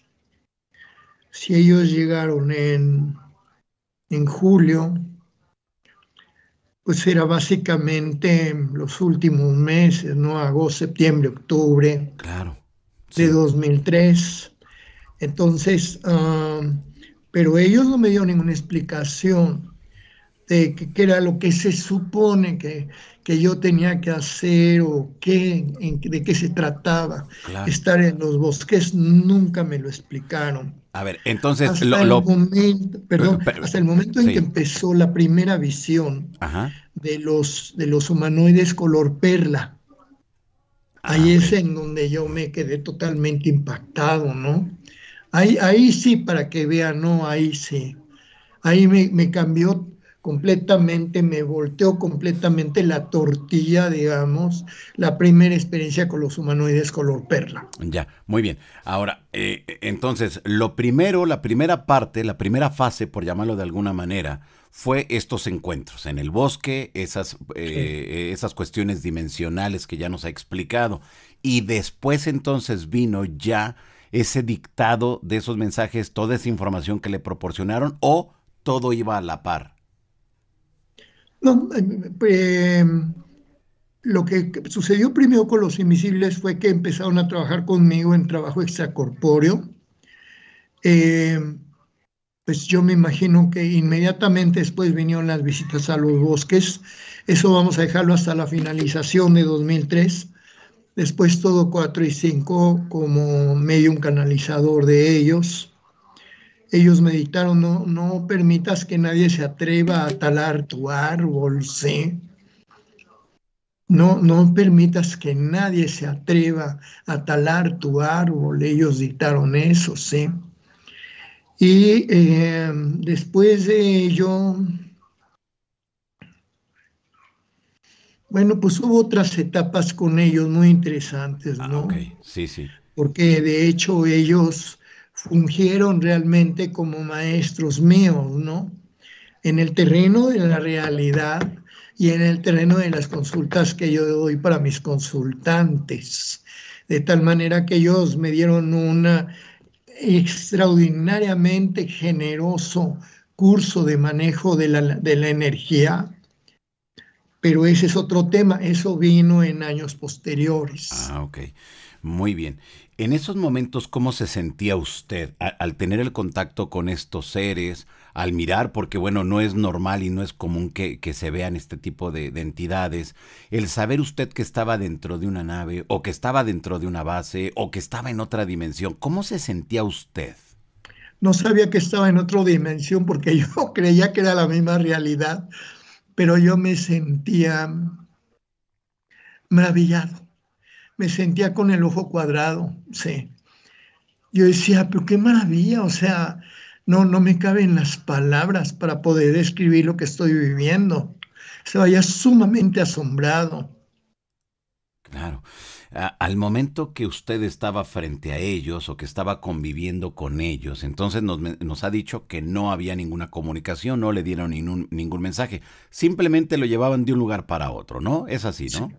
Si ellos llegaron en julio, pues era básicamente los últimos meses, ¿no? Agosto, septiembre, octubre Claro, de sí. 2003. Entonces, pero ellos no me dieron ninguna explicación de qué era lo que se supone que yo tenía que hacer o de qué se trataba. Claro. Estar en los bosques nunca me lo explicaron. A ver, entonces, Hasta el momento, perdón, pero- hasta el momento en que sí, empezó la primera visión ajá. de los humanoides color perla. Ah, Ahí ok. es en donde yo me quedé totalmente impactado, ¿no? Ahí sí, para que vean, ¿no? Ahí sí. Ahí me cambió completamente, me volteó completamente la tortilla, digamos, la primera experiencia con los humanoides color perla. Ya, muy bien. Ahora, entonces, lo primero, la primera parte, la primera fase, por llamarlo de alguna manera, fue estos encuentros en el bosque, Sí. esas cuestiones dimensionales que ya nos ha explicado. Y después entonces vino ya ese dictado de esos mensajes, toda esa información que le proporcionaron, o todo iba a la par. No, lo que sucedió primero con los invisibles fue que empezaron a trabajar conmigo en trabajo extracorpóreo. Eh, pues yo me imagino que inmediatamente después vinieron las visitas a los bosques. Eso vamos a dejarlo hasta la finalización de 2003. Después todo 4 y 5 como medio un canalizador de ellos. Ellos meditaron, no, no permitas que nadie se atreva a talar tu árbol, ¿sí? No, no permitas que nadie se atreva a talar tu árbol. Ellos dictaron eso, ¿sí? Y después de ello, bueno, pues hubo otras etapas con ellos muy interesantes, Ah, ok, ¿no? sí, sí. Porque de hecho ellos fungieron realmente como maestros míos, ¿no? En el terreno de la realidad y en el terreno de las consultas que yo doy para mis consultantes. De tal manera que ellos me dieron un extraordinariamente generoso curso de manejo de la energía, pero ese es otro tema, eso vino en años posteriores. Ah, ok. Muy bien. En esos momentos, ¿cómo se sentía usted al tener el contacto con estos seres, al mirar, porque bueno, no es normal y no es común que se vean este tipo de entidades, el saber usted que estaba dentro de una nave, o que estaba dentro de una base, o que estaba en otra dimensión, ¿cómo se sentía usted? No sabía que estaba en otra dimensión porque yo creía que era la misma realidad, pero yo me sentía maravillado, me sentía con el ojo cuadrado, sí. Yo decía, pero qué maravilla, o sea, no, no me caben las palabras para poder describir lo que estoy viviendo. Se vaya sumamente asombrado. Claro. Al momento que usted estaba frente a ellos o que estaba conviviendo con ellos, entonces nos ha dicho que no había ninguna comunicación, no le dieron ningún mensaje, simplemente lo llevaban de un lugar para otro, ¿no? Es así, Sí, ¿no?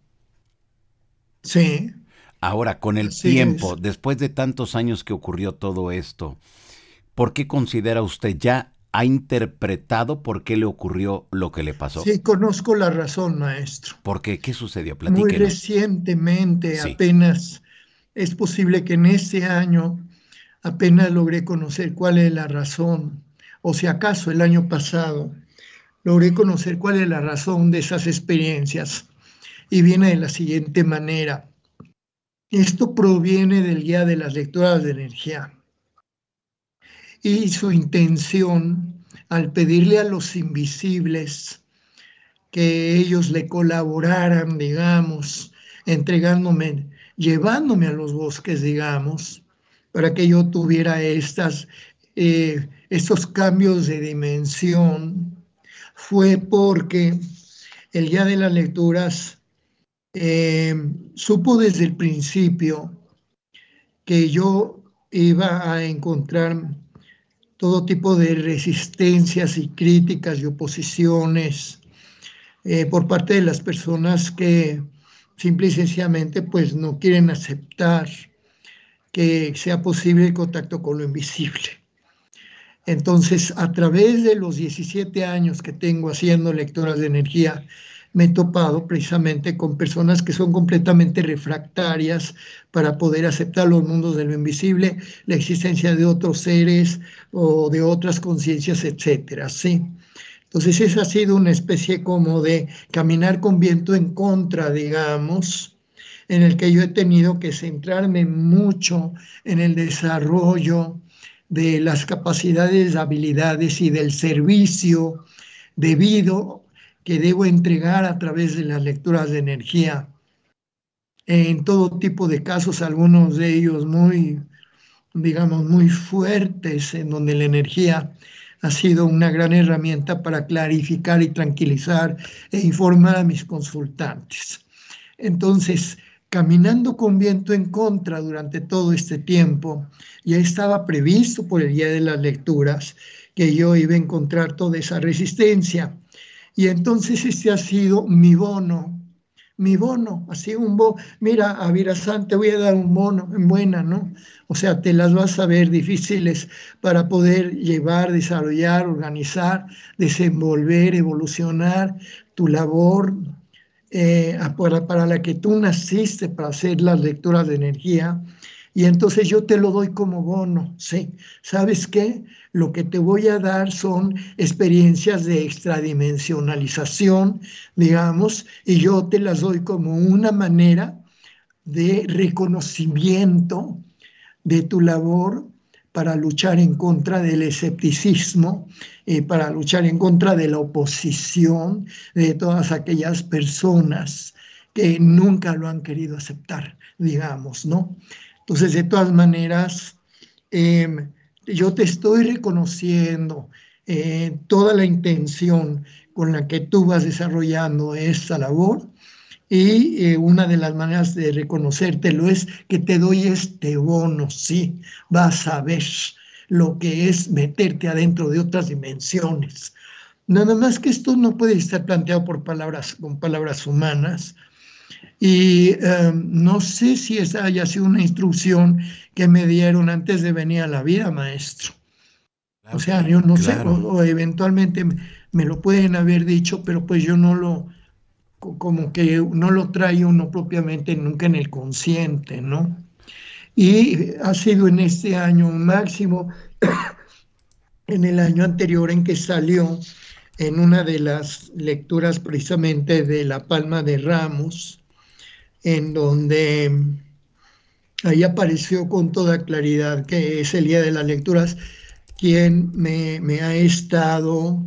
sí, Ahora, con el así tiempo, es. después de tantos años que ocurrió todo esto, ¿por qué considera usted ya ha interpretado por qué le ocurrió lo que le pasó? Sí, conozco la razón, maestro. ¿Por qué? ¿Qué sucedió? Muy Platíquenos. recientemente, Sí. apenas, es posible que en este año apenas logré conocer cuál es la razón, o si acaso el año pasado logré conocer cuál es la razón de esas experiencias. Y viene de la siguiente manera. Esto proviene del guía de las lecturas de energía y su intención al pedirle a los invisibles que ellos le colaboraran, digamos, entregándome, llevándome a los bosques, digamos, para que yo tuviera estos cambios de dimensión, fue porque el guía de las lecturas eh, supo desde el principio que yo iba a encontrar todo tipo de resistencias y críticas y oposiciones por parte de las personas que simple y sencillamente pues no quieren aceptar que sea posible el contacto con lo invisible. Entonces, a través de los 17 años que tengo haciendo lecturas de energía, me he topado precisamente con personas que son completamente refractarias para poder aceptar los mundos de lo invisible, la existencia de otros seres o de otras conciencias, etcétera, ¿sí? Entonces, esa ha sido una especie como de caminar con viento en contra, digamos, en el que yo he tenido que centrarme mucho en el desarrollo de las capacidades, habilidades y del servicio debido que debo entregar a través de las lecturas de energía en todo tipo de casos, algunos de ellos muy, digamos, muy fuertes, en donde la energía ha sido una gran herramienta para clarificar y tranquilizar e informar a mis consultantes. Entonces, caminando con viento en contra durante todo este tiempo, ya estaba previsto por el guía de las lecturas que yo iba a encontrar toda esa resistencia. Y entonces este ha sido mi bono, así un bono. Mira, a Virazán te voy a dar un bono en buena, ¿no? O sea, te las vas a ver difíciles para poder llevar, desarrollar, organizar, desenvolver, evolucionar tu labor para la que tú naciste para hacer las lecturas de energía, Y entonces yo te lo doy como bono, ¿sí? ¿Sabes qué? Lo que te voy a dar son experiencias de extradimensionalización, digamos, y yo te las doy como una manera de reconocimiento de tu labor para luchar en contra del escepticismo, para luchar en contra de la oposición de todas aquellas personas que nunca lo han querido aceptar, digamos, ¿no? Entonces, de todas maneras, yo te estoy reconociendo toda la intención con la que tú vas desarrollando esta labor y una de las maneras de reconocértelo es que te doy este bono, sí, vas a ver lo que es meterte adentro de otras dimensiones. Nada más que esto no puede estar planteado por palabras, con palabras humanas. Y no sé si esa haya sido una instrucción que me dieron antes de venir a la vida, maestro. O Claro, sea, yo no sé, claro. o eventualmente me lo pueden haber dicho, pero pues yo no lo, como que no lo trae uno propiamente nunca en el consciente, ¿no? Y ha sido en este año máximo, en el año anterior en que salió en una de las lecturas precisamente de La Palma de Ramos, en donde ahí apareció con toda claridad que es el día de las lecturas quien me ha estado,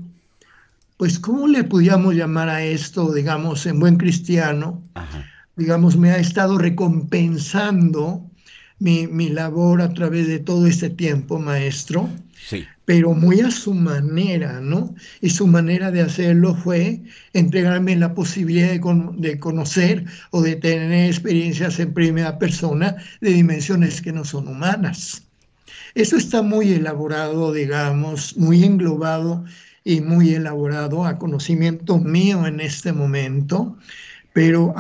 pues, ¿cómo le pudiéramos llamar a esto, digamos, en buen cristiano? Ajá. Digamos, me ha estado recompensando mi labor a través de todo este tiempo, maestro, Sí. pero muy a su manera, ¿no? Y su manera de hacerlo fue entregarme la posibilidad de conocer o de tener experiencias en primera persona de dimensiones que no son humanas. Eso está muy elaborado, digamos, muy englobado y muy elaborado a conocimiento mío en este momento, pero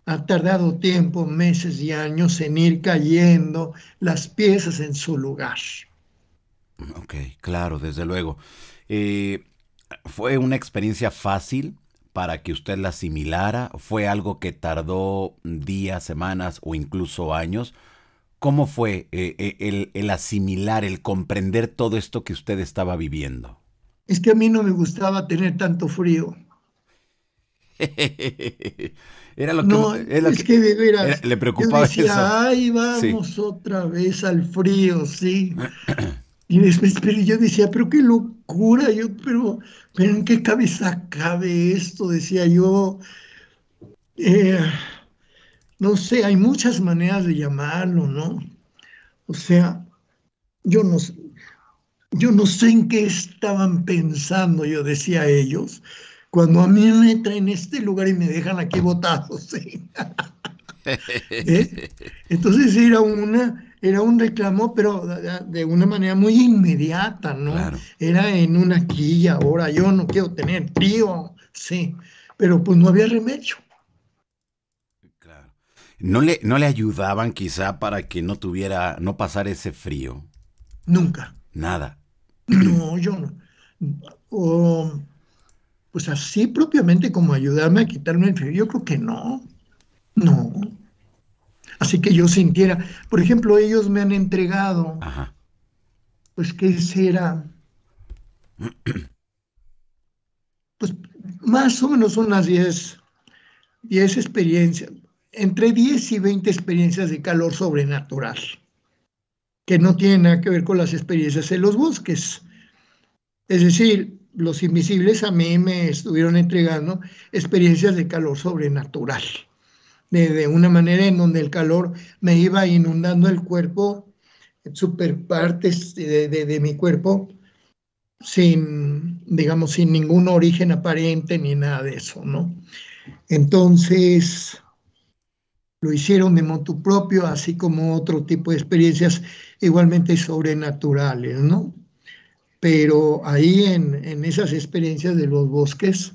ha tardado tiempo, meses y años en ir cayendo las piezas en su lugar. Ok, claro, desde luego. Eh, ¿Fue una experiencia fácil para que usted la asimilara? ¿Fue algo que tardó días, semanas o incluso años? ¿Cómo fue el asimilar, el comprender todo esto que usted estaba viviendo? Es que a mí no me gustaba tener tanto frío. Era lo que, No, es lo es que que de veras, le yo preocupaba eso. decía, ay, Sí. vamos otra vez al frío, sí. Y después, pero yo decía, pero qué locura, pero ¿en qué cabeza cabe esto? Decía yo, eh, no sé, hay muchas maneras de llamarlo, ¿no? O sea, yo no, yo no sé en qué estaban pensando, yo decía a ellos, cuando a mí me traen este lugar y me dejan aquí botado, ¿sí? ¿Eh? Entonces era un reclamo, pero de una manera muy inmediata, ¿no? Claro, Era en una aquí y ahora, yo no quiero tener tío, sí, pero pues no había remedio, claro. No le ayudaban quizá para que no tuviera, no pasara ese frío? nunca. Nada. No, yo no. O, pues así propiamente como ayudarme a quitarme el frío, yo creo que no, no. Así que yo sintiera, por ejemplo, ellos me han entregado, Ajá. pues, ¿qué será? Pues más o menos unas 10 experiencias, entre 10 y 20 experiencias de calor sobrenatural, que no tienen nada que ver con las experiencias en los bosques. Es decir, los invisibles a mí me estuvieron entregando experiencias de calor sobrenatural, de una manera en donde el calor me iba inundando el cuerpo, super partes de mi cuerpo, sin, digamos, sin ningún origen aparente ni nada de eso, ¿no? Entonces, lo hicieron de motu propio, así como otro tipo de experiencias igualmente sobrenaturales, ¿no? Pero ahí en esas experiencias de los bosques,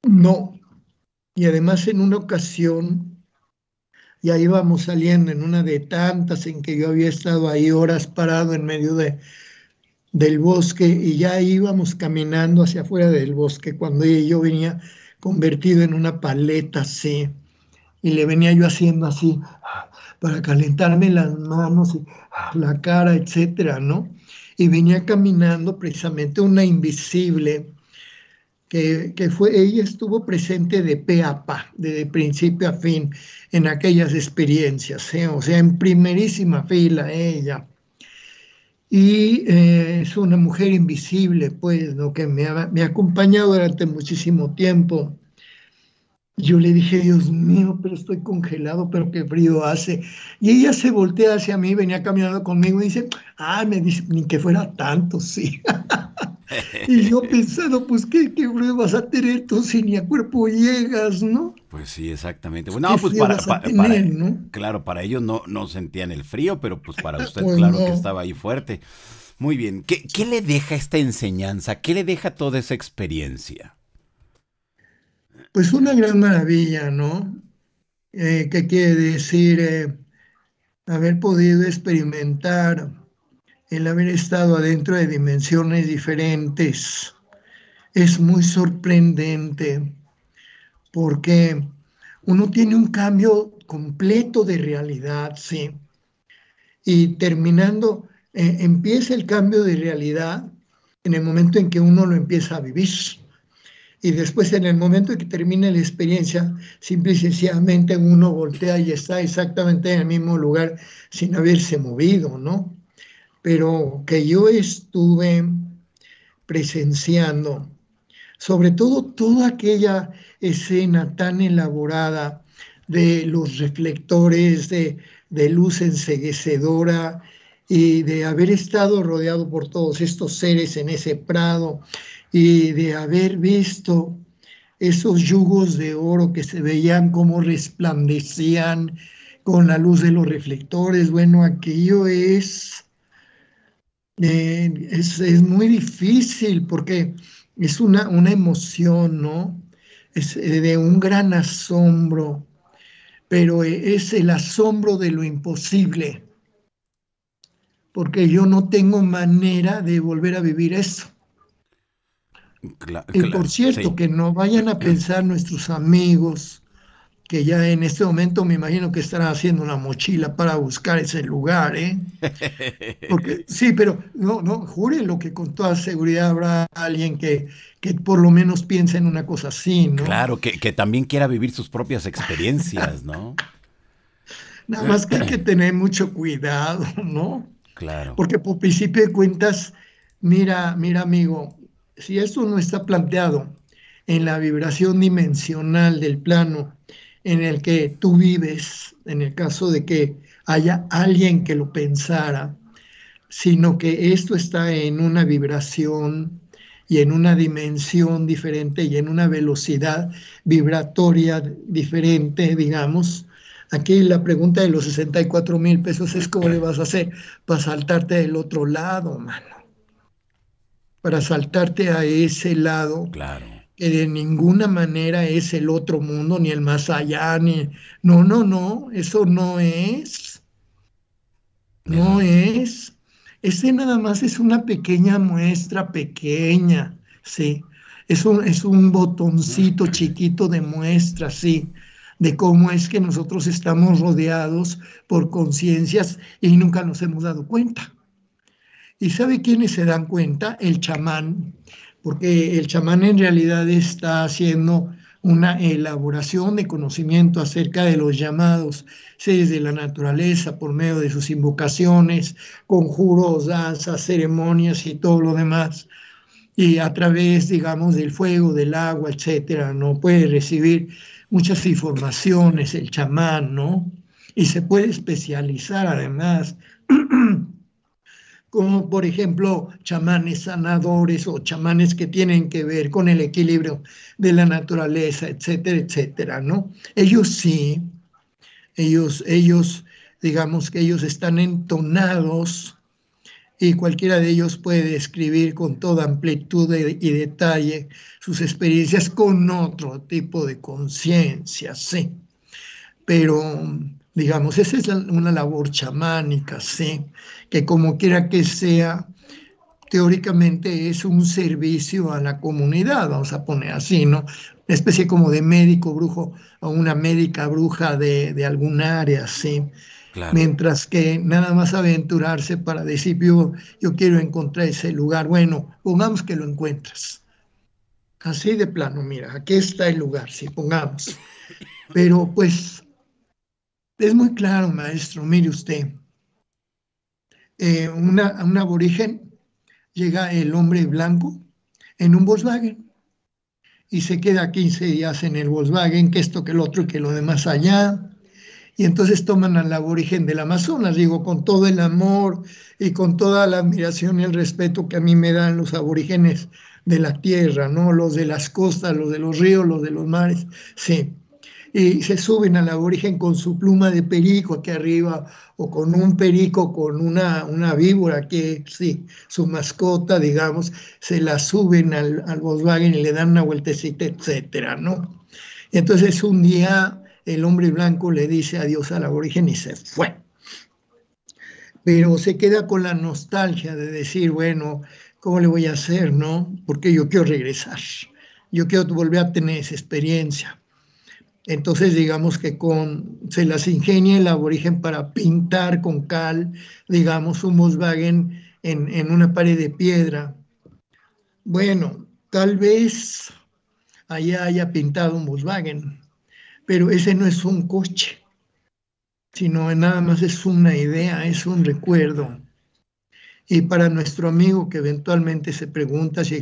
no. Y además en una ocasión, ya íbamos saliendo en una de tantas en que yo había estado ahí horas parado en medio del bosque y ya íbamos caminando hacia afuera del bosque cuando yo venía convertido en una paleta así y le venía yo haciendo así para calentarme las manos y la cara, etcétera, ¿no? Y venía caminando precisamente una invisible que fue, ella estuvo presente de pe a pa, de principio a fin, en aquellas experiencias, ¿eh? O sea, en primerísima fila ella. Y es una mujer invisible, pues, ¿no? Que me ha acompañado durante muchísimo tiempo. Yo le dije, Dios mío, pero estoy congelado, pero qué frío hace. Y ella se voltea hacia mí, venía caminando conmigo y dice, ah, me dice, ni que fuera tanto, sí. Y yo pensando, pues, ¿qué frío vas a tener tú si ni a cuerpo llegas, ¿no? Pues sí, exactamente. Pues, Bueno, ¿qué no, pues frío vas a para, tener, no? claro, para ellos no sentían el frío, pero pues para usted, Pues claro que no. estaba ahí fuerte. Muy bien. ¿Qué le deja esta enseñanza? ¿Qué le deja toda esa experiencia? Pues una gran maravilla, ¿no? ¿Qué quiere decir haber podido experimentar el haber estado adentro de dimensiones diferentes? Es muy sorprendente porque uno tiene un cambio completo de realidad, ¿sí? Y terminando, empieza el cambio de realidad en el momento en que uno lo empieza a vivir. Y después, en el momento en que termina la experiencia, simple y sencillamente uno voltea y está exactamente en el mismo lugar sin haberse movido, ¿no? Pero que yo estuve presenciando, sobre todo toda aquella escena tan elaborada de los reflectores de luz enceguecedora y de haber estado rodeado por todos estos seres en ese prado y de haber visto esos yugos de oro que se veían como resplandecían con la luz de los reflectores. Bueno, aquello es muy difícil porque es una emoción, ¿no? Es de un gran asombro, pero es el asombro de lo imposible, porque yo no tengo manera de volver a vivir eso. Y por Claro, cierto, sí. que no vayan a pensar nuestros amigos que ya en este momento me imagino que estarán haciendo una mochila para buscar ese lugar, ¿eh? Porque sí, pero no, no, júrenlo que con toda seguridad habrá alguien que por lo menos piense en una cosa así, ¿no? Claro, que también quiera vivir sus propias experiencias, ¿no? Nada más que hay que tener mucho cuidado, ¿no? Claro. Porque por principio de cuentas, mira amigo, si esto no está planteado en la vibración dimensional del plano en el que tú vives, en el caso de que haya alguien que lo pensara, sino que esto está en una vibración y en una dimensión diferente y en una velocidad vibratoria diferente, digamos. Aquí la pregunta de los 64,000 pesos es cómo le vas a hacer para saltarte del otro lado, mano, para saltarte a ese lado Claro. que de ninguna manera es el otro mundo, ni el más allá, ni... No, no, no, eso no es. Eso No es, ese nada más es una pequeña muestra pequeña, sí. Es un botoncito chiquito de muestra, sí, de cómo es que nosotros estamos rodeados por conciencias y nunca nos hemos dado cuenta. ¿Y sabe quiénes se dan cuenta? El chamán, porque el chamán en realidad está haciendo una elaboración de conocimiento acerca de los llamados seres de la naturaleza por medio de sus invocaciones, conjuros, danzas, ceremonias y todo lo demás. Y a través, digamos, del fuego, del agua, etcétera, ¿no? Puede recibir muchas informaciones el chamán, ¿no? Y se puede especializar además como por ejemplo chamanes sanadores o chamanes que tienen que ver con el equilibrio de la naturaleza, etcétera, etcétera, ¿no? Ellos sí, ellos, digamos que ellos están entonados y cualquiera de ellos puede describir con toda amplitud y detalle sus experiencias con otro tipo de conciencia, sí. Pero, digamos, esa es una labor chamánica, sí, que como quiera que sea, teóricamente es un servicio a la comunidad, vamos a poner así, ¿no? Una especie como de médico brujo o una médica bruja de algún área, sí. Claro. Mientras que nada más aventurarse para decir, yo quiero encontrar ese lugar. Bueno, pongamos que lo encuentras. Así de plano, mira, aquí está el lugar, sí, pongamos. Pero pues es muy claro, maestro, mire usted, a un aborigen llega el hombre blanco en un Volkswagen y se queda 15 días en el Volkswagen, que esto, que el otro, que lo demás allá. Y entonces toman al aborigen del Amazonas, digo, con todo el amor y con toda la admiración y el respeto que a mí me dan los aborígenes de la tierra, ¿no? Los de las costas, los de los ríos, los de los mares, sí. Y se suben al aborigen con su pluma de perico aquí arriba o con un perico, con una víbora que sí, su mascota, digamos, se la suben al Volkswagen y le dan una vueltecita, etcétera, ¿no? Entonces un día el hombre blanco le dice adiós al aborigen y se fue. Pero se queda con la nostalgia de decir, bueno, ¿cómo le voy a hacer, no? Porque yo quiero regresar, yo quiero volver a tener esa experiencia. Entonces, digamos que se las ingenia el aborigen para pintar con cal, digamos, un Volkswagen en una pared de piedra. Bueno, tal vez allá haya pintado un Volkswagen, pero ese no es un coche, sino nada más es una idea, es un recuerdo. Y para nuestro amigo que eventualmente se pregunta si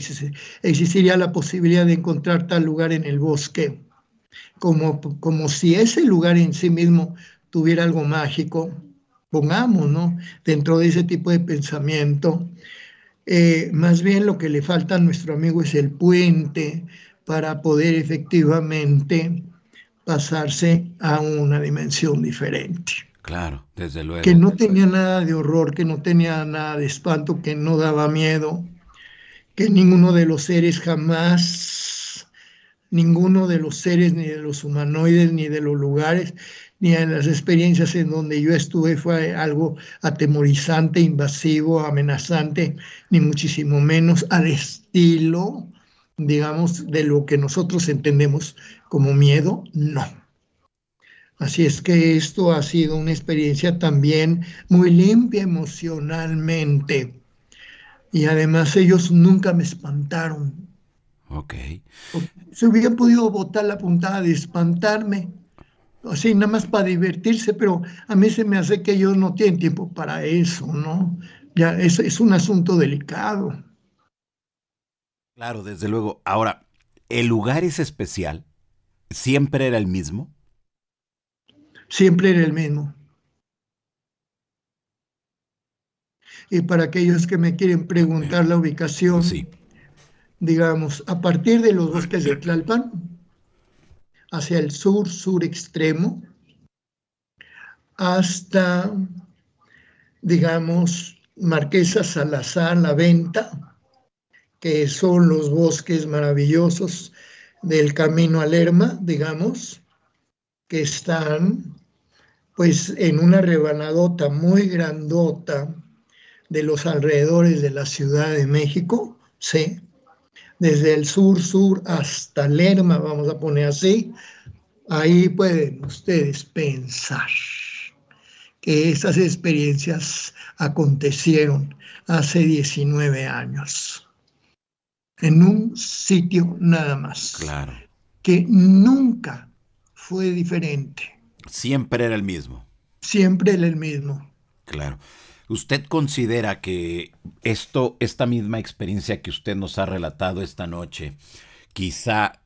existiría la posibilidad de encontrar tal lugar en el bosque, como si ese lugar en sí mismo tuviera algo mágico, pongamos, ¿no? Dentro de ese tipo de pensamiento, más bien lo que le falta a nuestro amigo es el puente para poder efectivamente pasarse a una dimensión diferente, Claro, desde que luego. no tenía nada de horror, que no tenía nada de espanto, que no daba miedo, que ninguno de los seres jamás, ninguno de los seres, ni de los humanoides, ni de los lugares, ni en las experiencias en donde yo estuve fue algo atemorizante, invasivo, amenazante, ni muchísimo menos al estilo, digamos, de lo que nosotros entendemos como miedo, no. Así es que esto ha sido una experiencia también muy limpia emocionalmente. Y además ellos nunca me espantaron. Ok. Se hubieran podido botar la puntada de espantarme, así nada más para divertirse, pero a mí se me hace que ellos no tienen tiempo para eso, ¿no? Ya es un asunto delicado. Claro, desde luego. Ahora, ¿el lugar es especial? ¿Siempre era el mismo? Siempre era el mismo. Y para aquellos que me quieren preguntar la Sí. ubicación, digamos, a partir de los bosques de Tlalpan, hacia el sur, sur extremo, hasta, digamos, Marquesa Salazar, La Venta, que son los bosques maravillosos del camino a Lerma, digamos, que están pues en una rebanadota muy grandota de los alrededores de la Ciudad de México, ¿sí? Desde el sur hasta Lerma, vamos a poner así, ahí pueden ustedes pensar que esas experiencias acontecieron hace 19 años, en un sitio nada más, Claro. que nunca fue diferente, Siempre era el mismo. siempre era el mismo. Claro. ¿Usted considera que esta misma experiencia que usted nos ha relatado esta noche, quizá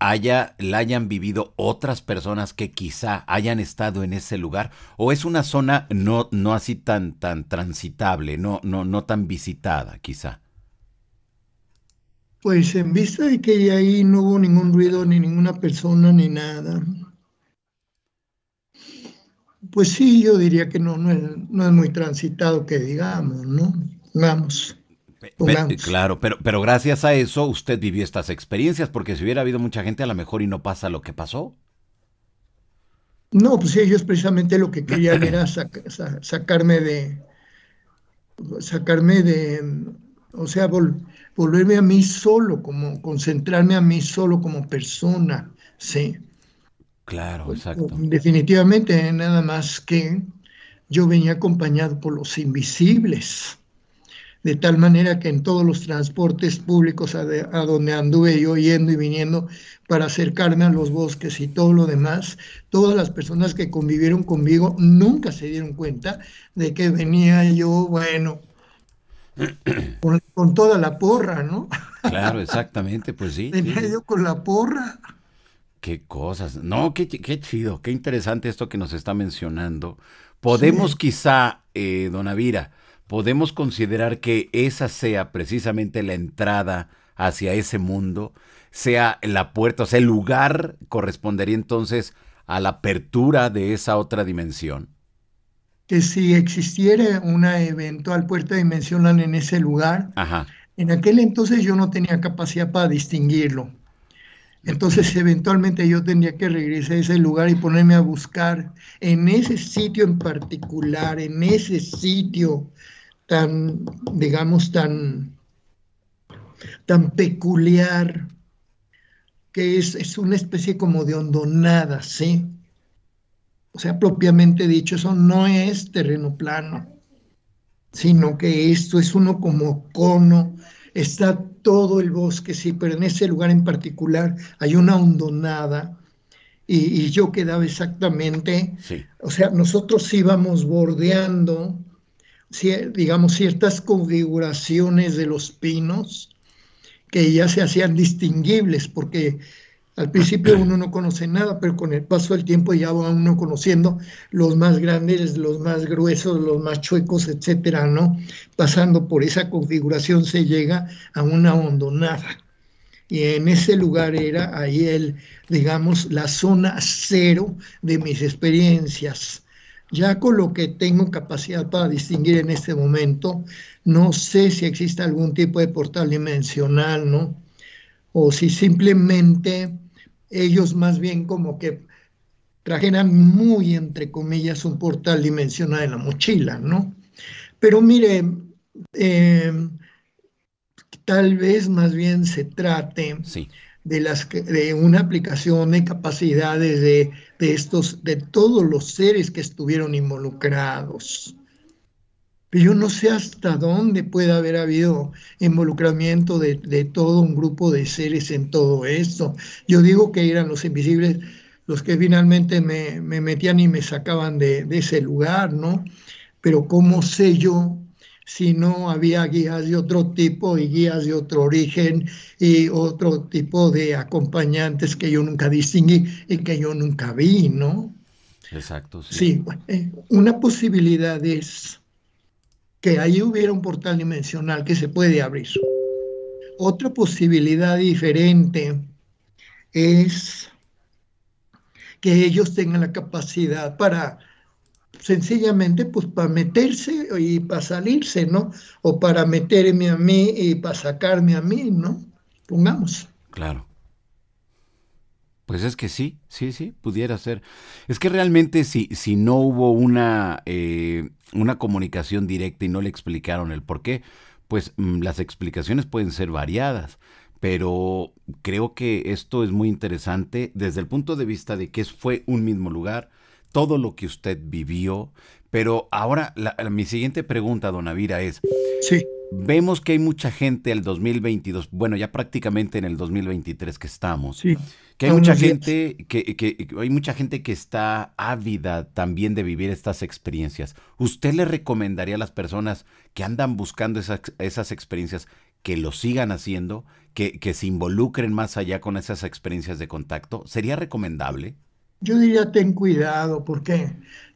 la hayan vivido otras personas que quizá hayan estado en ese lugar? ¿O es una zona no así tan transitable, no tan visitada, quizá? Pues en vista de que ahí no hubo ningún ruido, ni ninguna persona, ni nada, pues sí, yo diría que no es muy transitado que digamos, ¿no? Pongamos, pongamos. Claro, pero gracias a eso usted vivió estas experiencias, porque si hubiera habido mucha gente a lo mejor y no pasa lo que pasó. No, pues sí, ellos precisamente lo que querían era sacarme de, O sea, volverme a mí solo, como concentrarme a mí solo como persona, sí. Claro, exacto. Definitivamente, nada más que yo venía acompañado por los invisibles, de tal manera que en todos los transportes públicos a donde anduve yo yendo y viniendo para acercarme a los bosques y todo lo demás, todas las personas que convivieron conmigo nunca se dieron cuenta de que venía yo, bueno, con toda la porra, ¿no? Claro, exactamente, pues sí, sí, Venía sí. yo con la porra. Qué cosas. No, qué chido, qué interesante esto que nos está mencionando. Podemos Sí, quizá, don Avira, podemos considerar que esa sea precisamente la entrada hacia ese mundo, sea la puerta, o sea, el lugar correspondería entonces a la apertura de esa otra dimensión. que si existiera una eventual puerta dimensional en ese lugar, Ajá. en aquel entonces yo no tenía capacidad para distinguirlo. Entonces, eventualmente yo tendría que regresar a ese lugar y ponerme a buscar en ese sitio en particular, en ese sitio tan, digamos, tan peculiar, que es una especie como de hondonada, ¿sí? O sea, propiamente dicho, eso no es terreno plano, sino que esto es uno como cono, está todo el bosque, sí, pero en ese lugar en particular hay una hondonada y yo quedaba exactamente, Sí. o sea, nosotros íbamos bordeando, digamos, ciertas configuraciones de los pinos que ya se hacían distinguibles, porque al principio uno no conoce nada, pero con el paso del tiempo ya va uno conociendo los más grandes, los más gruesos, los más chuecos, etcétera, ¿no? Pasando por esa configuración se llega a una hondonada. Y en ese lugar era ahí digamos, la zona cero de mis experiencias. Ya con lo que tengo capacidad para distinguir en este momento, no sé si existe algún tipo de portal dimensional, ¿no? O si simplemente ellos más bien como que trajeran muy, entre comillas, un portal dimensional en la mochila, ¿no? Pero mire, eh, tal vez más bien se trate Sí. de una aplicación de capacidades de todos los seres que estuvieron involucrados. Pero yo no sé hasta dónde puede haber habido involucramiento de todo un grupo de seres en todo esto. Yo digo que eran los invisibles los que finalmente me metían y me sacaban de ese lugar, ¿no? Pero ¿cómo sé yo si no había guías de otro tipo y guías de otro origen y otro tipo de acompañantes que yo nunca distinguí y que yo nunca vi, ¿no? Exacto, sí. Sí, una posibilidad es que ahí hubiera un portal dimensional que se puede abrir. Otra posibilidad diferente es que ellos tengan la capacidad para sencillamente pues para meterse y para salirse, ¿no? O para meterme a mí y para sacarme a mí, ¿no? Pongamos. Claro. Pues es que sí, sí, sí, pudiera ser. Es que realmente si no hubo una comunicación directa y no le explicaron el por qué, pues las explicaciones pueden ser variadas. Pero creo que esto es muy interesante desde el punto de vista de que fue un mismo lugar, todo lo que usted vivió. Pero ahora mi siguiente pregunta, don Avira, es, Sí, vemos que hay mucha gente el 2022, bueno, ya prácticamente en el 2023 que estamos, sí, que hay a mucha unos días. gente que hay mucha gente que está ávida también de vivir estas experiencias. ¿Usted le recomendaría a las personas que andan buscando esas experiencias que lo sigan haciendo, que se involucren más allá con esas experiencias de contacto? ¿Sería recomendable? Yo diría ten cuidado porque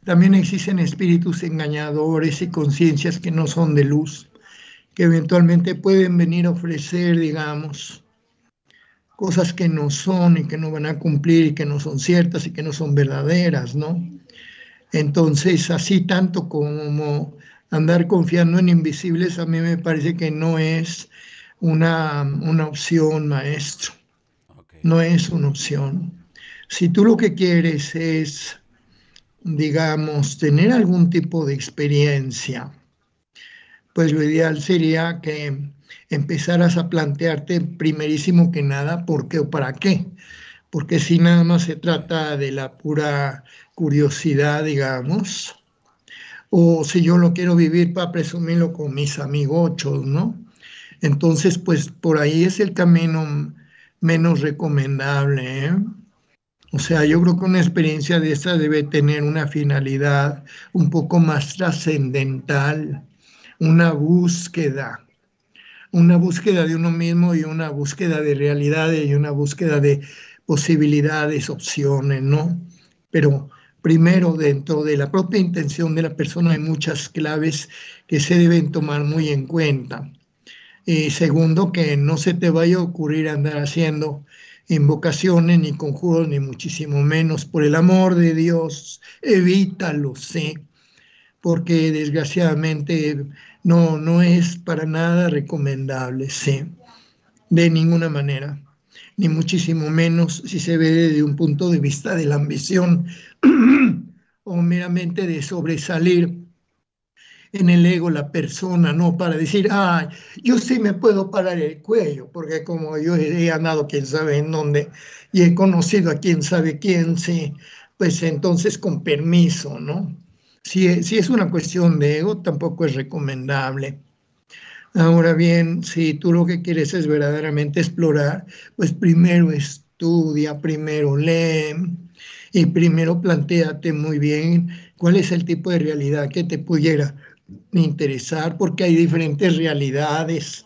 también existen espíritus engañadores y conciencias que no son de luz, que eventualmente pueden venir a ofrecer, digamos, cosas que no son y que no van a cumplir y que no son ciertas y que no son verdaderas, ¿no? Entonces, así tanto como andar confiando en invisibles, a mí me parece que no es una opción, maestro, Ok. no es una opción. Si tú lo que quieres es, digamos, tener algún tipo de experiencia, pues lo ideal sería que empezaras a plantearte primerísimo que nada por qué o para qué, porque si nada más se trata de la pura curiosidad, digamos, o si yo lo quiero vivir para presumirlo con mis amigochos, ¿no? Entonces, pues por ahí es el camino menos recomendable, ¿eh? O sea, yo creo que una experiencia de esta debe tener una finalidad un poco más trascendental, una búsqueda, una búsqueda de uno mismo y una búsqueda de realidades y una búsqueda de posibilidades, opciones, ¿no? Pero primero, dentro de la propia intención de la persona hay muchas claves que se deben tomar muy en cuenta. Y segundo, que no se te vaya a ocurrir andar haciendo invocaciones ni conjuros, ni muchísimo menos. Por el amor de Dios, evítalo, sí, porque desgraciadamente no es para nada recomendable, sí, de ninguna manera, ni muchísimo menos si se ve desde un punto de vista de la ambición o meramente de sobresalir en el ego la persona, no para decir, ah, yo sí me puedo parar el cuello, porque como yo he andado quién sabe en dónde y he conocido a quién sabe quién, sí, pues entonces con permiso, ¿no? Si es una cuestión de ego, tampoco es recomendable. Ahora bien, si tú lo que quieres es verdaderamente explorar, pues primero estudia, primero lee y primero plantéate muy bien cuál es el tipo de realidad que te pudiera interesar, porque hay diferentes realidades.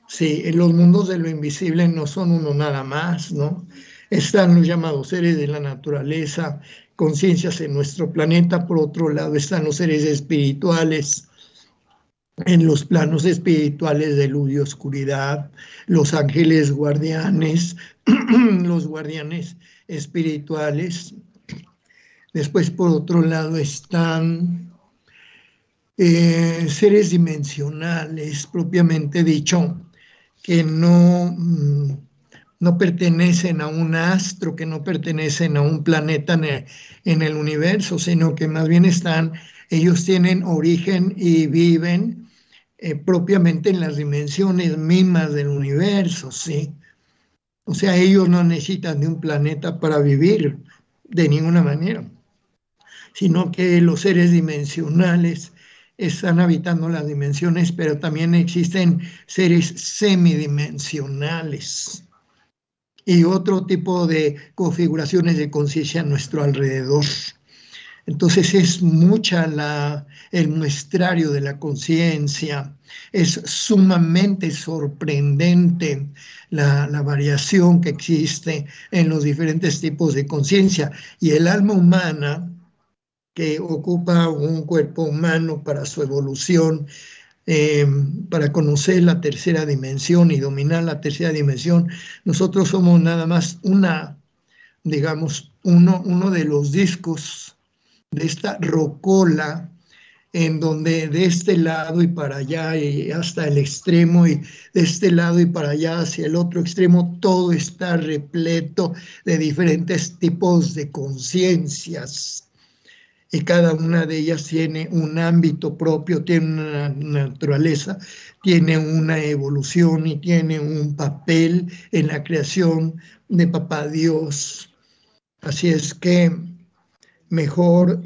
Sí, en los mundos de lo invisible no son uno nada más, ¿no? Están los llamados seres de la naturaleza, conciencias en nuestro planeta. Por otro lado, están los seres espirituales en los planos espirituales de luz y oscuridad, los ángeles guardianes, los guardianes espirituales. Después, por otro lado, están seres dimensionales, propiamente dicho, que no pertenecen a un astro, que no pertenecen a un planeta en el universo, sino que más bien ellos tienen origen y viven propiamente en las dimensiones mismas del universo, ¿sí? O sea, ellos no necesitan de un planeta para vivir de ninguna manera, sino que los seres dimensionales están habitando las dimensiones, pero también existen seres semidimensionales y otro tipo de configuraciones de conciencia a nuestro alrededor. Entonces es mucha el muestrario de la conciencia, es sumamente sorprendente la variación que existe en los diferentes tipos de conciencia y el alma humana que ocupa un cuerpo humano para su evolución, eh, para conocer la tercera dimensión y dominar la tercera dimensión. Nosotros somos nada más digamos, uno de los discos de esta rocola en donde de este lado y para allá y hasta el extremo y de este lado y para allá hacia el otro extremo, todo está repleto de diferentes tipos de conciencias y cada una de ellas tiene un ámbito propio, tiene una naturaleza, tiene una evolución y tiene un papel en la creación de Papá Dios. Así es que mejor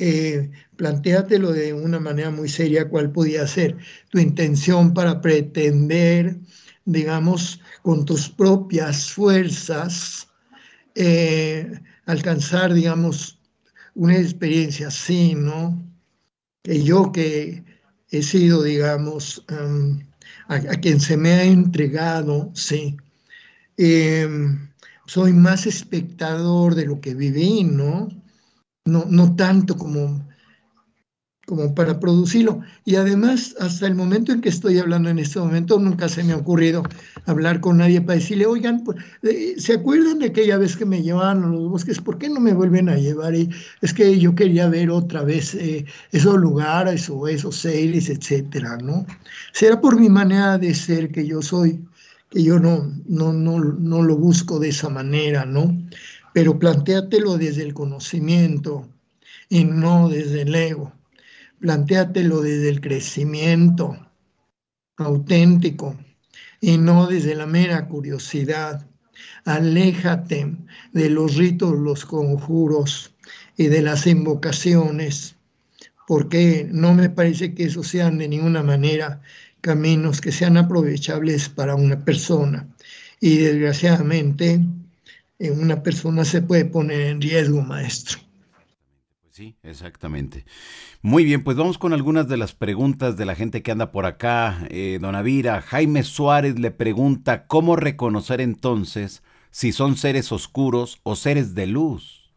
plantéatelo de una manera muy seria cuál podía ser tu intención para pretender, digamos, con tus propias fuerzas, alcanzar, digamos, una experiencia así, ¿no? Que yo que he sido, digamos, a quien se me ha entregado, sí, eh, soy más espectador de lo que viví, ¿no? No tanto como para producirlo. Y además, hasta el momento en que estoy hablando en este momento, nunca se me ha ocurrido hablar con nadie para decirle, oigan, pues, ¿se acuerdan de aquella vez que me llevaban a los bosques? ¿Por qué no me vuelven a llevar? Y es que yo quería ver otra vez esos lugares o esos seres, etcétera, ¿no? Será por mi manera de ser que yo soy, que yo no lo busco de esa manera, ¿no? Pero plantéatelo desde el conocimiento y no desde el ego. Plantéatelo desde el crecimiento, auténtico y no desde la mera curiosidad. Aléjate de los ritos, los conjuros y de las invocaciones, porque no me parece que esos sean de ninguna manera caminos que sean aprovechables para una persona. Y desgraciadamente, una persona se puede poner en riesgo, maestro. Pues sí, exactamente. Muy bien, pues vamos con algunas de las preguntas de la gente que anda por acá. Don Avira, Jaime Suárez le pregunta, ¿cómo reconocer entonces si son seres oscuros o seres de luz?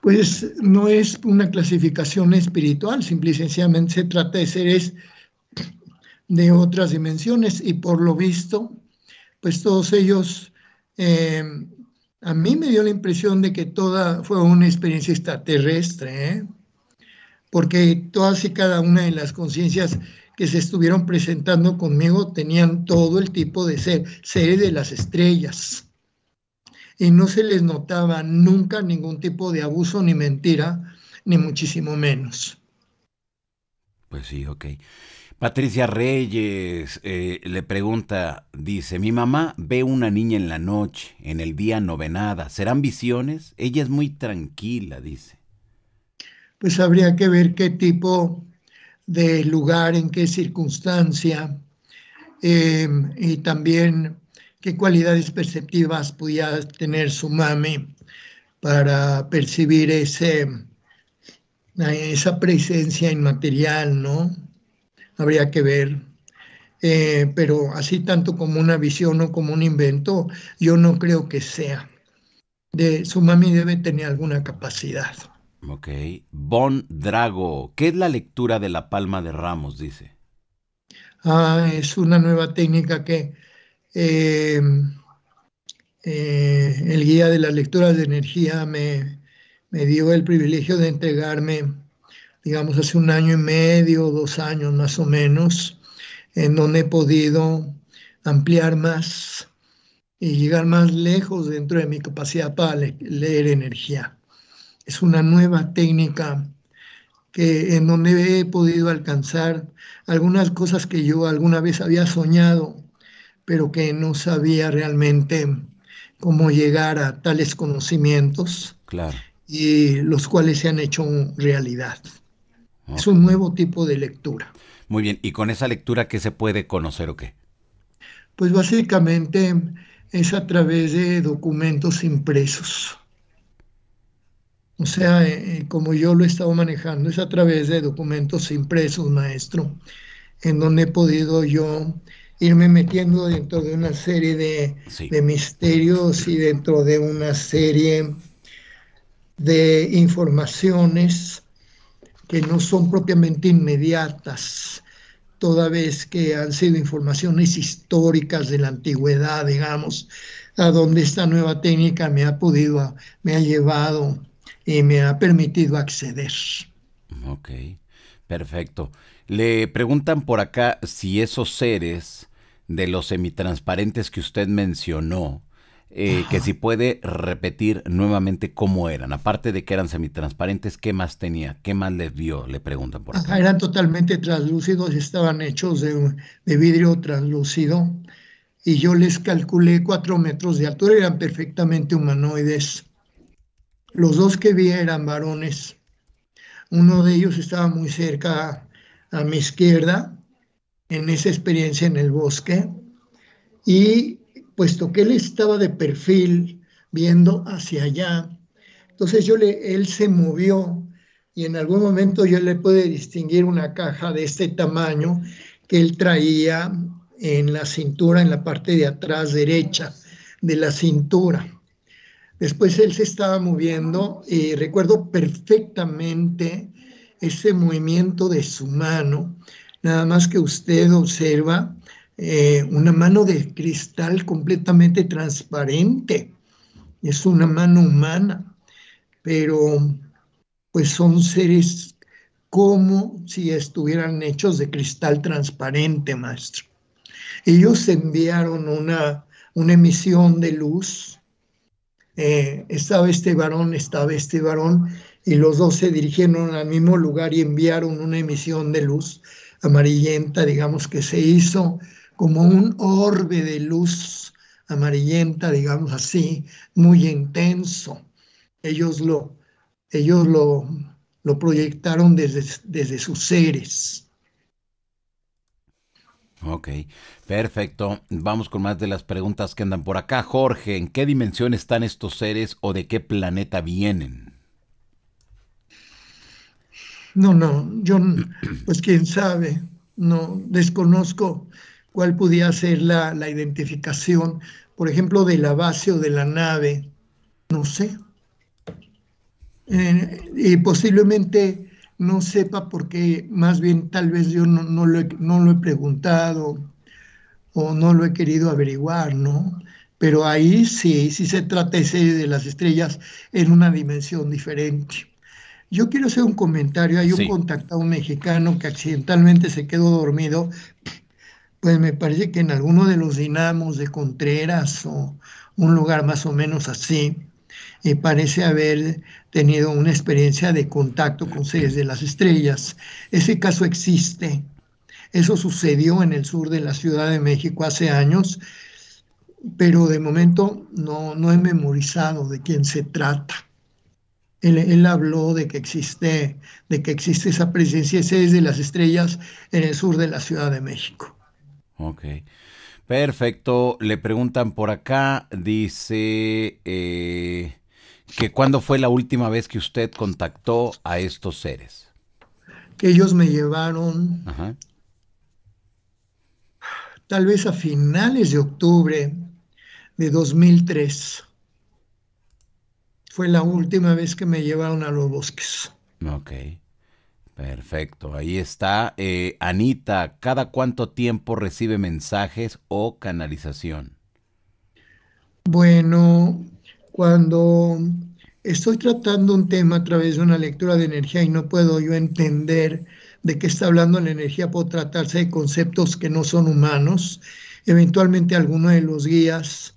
Pues no es una clasificación espiritual, simple y sencillamente se trata de seres de otras dimensiones y por lo visto, pues todos ellos, eh, a mí me dio la impresión de que toda fue una experiencia extraterrestre, ¿eh? Porque todas y cada una de las conciencias que se estuvieron presentando conmigo tenían todo el tipo de seres de las estrellas y no se les notaba nunca ningún tipo de abuso ni mentira, ni muchísimo menos. Pues sí, ok. Patricia Reyes le pregunta, dice, mi mamá ve una niña en la noche, en el día no ve nada. ¿Serán visiones? Ella es muy tranquila, dice. Pues habría que ver qué tipo de lugar, en qué circunstancia, y también qué cualidades perceptivas pudiera tener su mami para percibir esa presencia inmaterial, ¿no? Habría que ver. Pero así tanto como una visión o como un invento, yo no creo que sea. Su mami debe tener alguna capacidad. Ok. Bon Drago, ¿qué es la lectura de la palma de Ramos? Dice. Es una nueva técnica que eh, el guía de las lecturas de energía me dio el privilegio de entregarme, digamos, hace un año y medio, 2 años más o menos, en donde he podido ampliar más y llegar más lejos dentro de mi capacidad para leer energía. Es una nueva técnica en donde he podido alcanzar algunas cosas que yo alguna vez había soñado, pero que no sabía realmente cómo llegar a tales conocimientos Claro. y los cuales se han hecho realidad. Es Ok. un nuevo tipo de lectura. Muy bien. ¿Y con esa lectura qué se puede conocer o qué? Pues básicamente es a través de documentos impresos. O sea, como yo lo he estado manejando, es a través de documentos impresos, maestro, en donde he podido yo irme metiendo dentro de una serie Sí. de misterios y dentro de una serie de informaciones que no son propiamente inmediatas, toda vez que han sido informaciones históricas de la antigüedad, digamos, a donde esta nueva técnica me ha llevado y me ha permitido acceder. Ok. Perfecto. Le preguntan por acá si esos seres de los semitransparentes que usted mencionó, que si Ajá. puede repetir nuevamente cómo eran. Aparte de que eran semitransparentes, ¿qué más tenía? ¿Qué más les vio? Le preguntan por Ajá, acá. eran totalmente translúcidos, estaban hechos de vidrio translúcido y yo les calculé 4 metros de altura, eran perfectamente humanoides. Los dos que vi eran varones. Uno de ellos estaba muy cerca a mi izquierda en esa experiencia en el bosque y puesto que él estaba de perfil viendo hacia allá, entonces él se movió y en algún momento yo le pude distinguir una caja de este tamaño que él traía en la cintura, en la parte de atrás derecha de la cintura. Después él se estaba moviendo y recuerdo perfectamente ese movimiento de su mano, nada más que usted observa una mano de cristal completamente transparente. Es una mano humana, pero pues son seres como si estuvieran hechos de cristal transparente, maestro. Ellos enviaron una emisión de luz, estaba este varón, y los dos se dirigieron al mismo lugar y enviaron una emisión de luz amarillenta, digamos que se hizo como un orbe de luz amarillenta, digamos así, muy intenso. Ellos lo, ellos lo proyectaron desde sus seres. Ok, perfecto. Vamos con más de las preguntas que andan por acá. Jorge, ¿en qué dimensión están estos seres o de qué planeta vienen? No, no, pues quién sabe, no desconozco cuál pudiera ser la identificación, por ejemplo, de la base o de la nave, no sé. Y posiblemente no sepa porque más bien tal vez yo no lo he preguntado o no lo he querido averiguar, ¿no? Pero ahí sí, sí se trata ese de las estrellas en una dimensión diferente. Yo quiero hacer un comentario. Hay un Sí. contactado mexicano que accidentalmente se quedó dormido. Pues me parece que en alguno de los dinamos de Contreras o un lugar más o menos así, parece haber tenido una experiencia de contacto con seres de las estrellas. Ese caso existe. Eso sucedió en el sur de la Ciudad de México hace años, pero de momento no he memorizado de quién se trata. Él habló de que existe esa presencia de seres de las estrellas en el sur de la Ciudad de México. Ok, perfecto. Le preguntan por acá, dice que cuándo fue la última vez que usted contactó a estos seres. Que ellos me llevaron Ajá. tal vez a finales de octubre de 2003. Fue la última vez que me llevaron a los bosques. Ok, perfecto. Ahí está. Anita, ¿cada cuánto tiempo recibe mensajes o canalización? Bueno, cuando estoy tratando un tema a través de una lectura de energía y no puedo yo entender de qué está hablando la energía, puede tratarse de conceptos que no son humanos. Eventualmente alguno de los guías,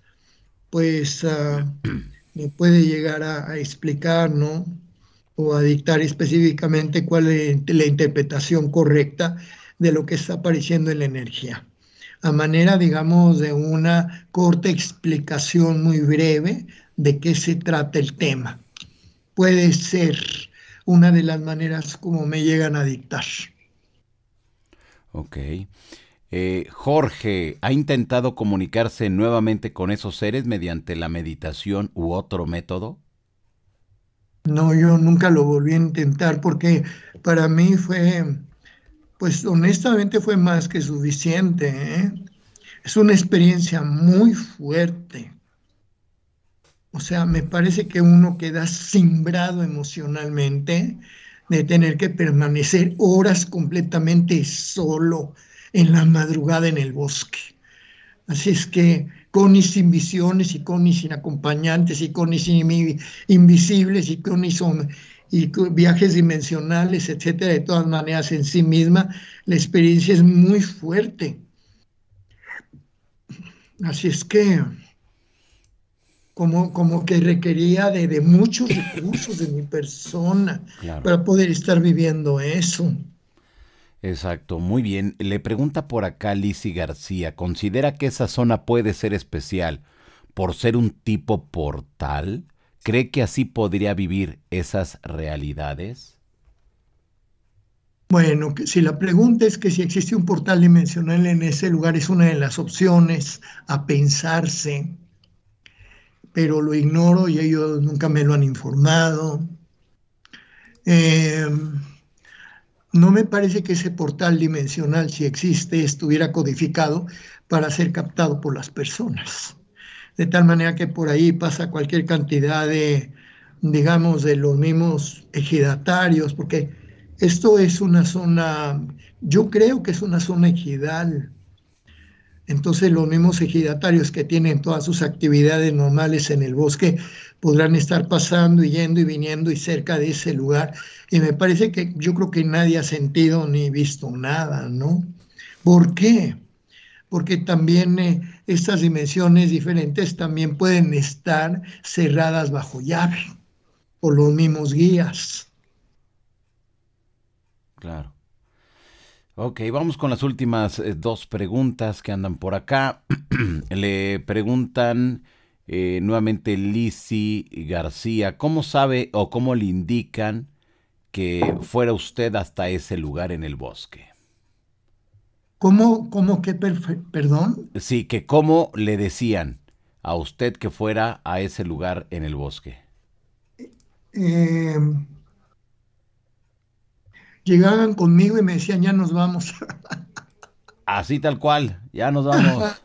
pues, me puede llegar a explicar, ¿no? O a dictar específicamente cuál es la interpretación correcta de lo que está apareciendo en la energía. A manera, digamos, de una corta explicación muy breve de qué se trata el tema. Puede ser una de las maneras como me llegan a dictar. Ok. Jorge, ¿ha intentado comunicarse nuevamente con esos seres mediante la meditación u otro método? No, yo nunca lo volví a intentar porque para mí fue, pues honestamente fue más que suficiente, ¿eh? Es una experiencia muy fuerte. O sea, me parece que uno queda cimbrado emocionalmente de tener que permanecer horas completamente solo en la madrugada en el bosque. Así es que con y sin visiones, y con y sin acompañantes, y con y sin invisibles, y con y son viajes dimensionales, etcétera. De todas maneras, en sí misma, la experiencia es muy fuerte. Así es que como que requería de muchos recursos de mi persona Claro. para poder estar viviendo eso. Exacto, muy bien. Le pregunta por acá Lizzy García, ¿considera que esa zona puede ser especial por ser un tipo portal? ¿Cree que así podría vivir esas realidades? Bueno, si la pregunta es que si existe un portal dimensional en ese lugar, es una de las opciones a pensarse, pero lo ignoro y ellos nunca me lo han informado. Eh, no me parece que ese portal dimensional, si existe, estuviera codificado para ser captado por las personas. De tal manera que por ahí pasa cualquier cantidad de, digamos, de los mismos ejidatarios, porque esto es una zona, yo creo que es una zona ejidal. Entonces los mismos ejidatarios que tienen todas sus actividades normales en el bosque podrán estar pasando y yendo y viniendo y cerca de ese lugar. Y me parece que yo creo que nadie ha sentido ni visto nada, ¿no? ¿Por qué? Porque también estas dimensiones diferentes también pueden estar cerradas bajo llave por los mismos guías. Claro. Ok, vamos con las últimas dos preguntas que andan por acá. Le preguntan nuevamente Lizzy García, ¿cómo sabe o cómo le indican que fuera usted hasta ese lugar en el bosque? ¿Cómo que, perdón? Sí, que cómo le decían a usted que fuera a ese lugar en el bosque. Eh, Llegaban conmigo y me decían, ya nos vamos. Así tal cual, ya nos Ajá, vamos.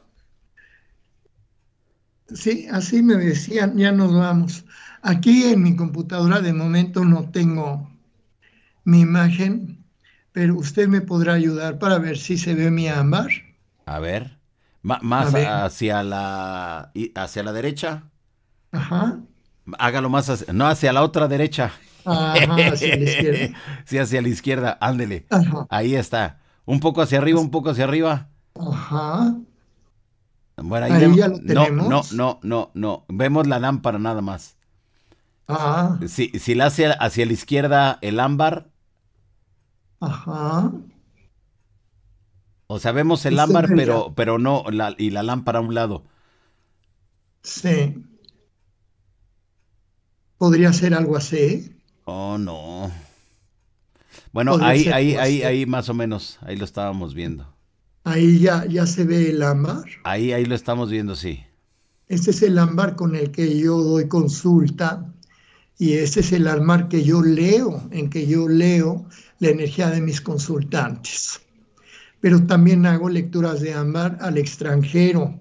sí, así me decían, ya nos vamos. Aquí en mi computadora de momento no tengo mi imagen, pero usted me podrá ayudar para ver si se ve mi ámbar. A ver, A más ver, hacia la derecha. ajá, Hágalo más no hacia la otra derecha. ajá, hacia la izquierda. Sí, hacia la izquierda, ándele. Ajá, Ahí está. Un poco hacia arriba, un poco hacia arriba. ajá, Bueno, ahí ahí vemos. ya lo No, no, tenemos. no, no, no. Vemos la lámpara nada más. Ah, Si la hacia la izquierda el ámbar, ajá, o sea, vemos el usted ámbar, me dirá, pero no, y la lámpara a un lado. sí, podría ser algo así, Oh, no. Bueno, podría ser algo ahí así. más o menos. Ahí lo estábamos viendo. Ahí ya se ve el ámbar. Ahí lo estamos viendo, sí. Este es el ámbar con el que yo doy consulta y este es el ámbar que yo leo, en que yo leo la energía de mis consultantes. Pero también hago lecturas de ámbar al extranjero,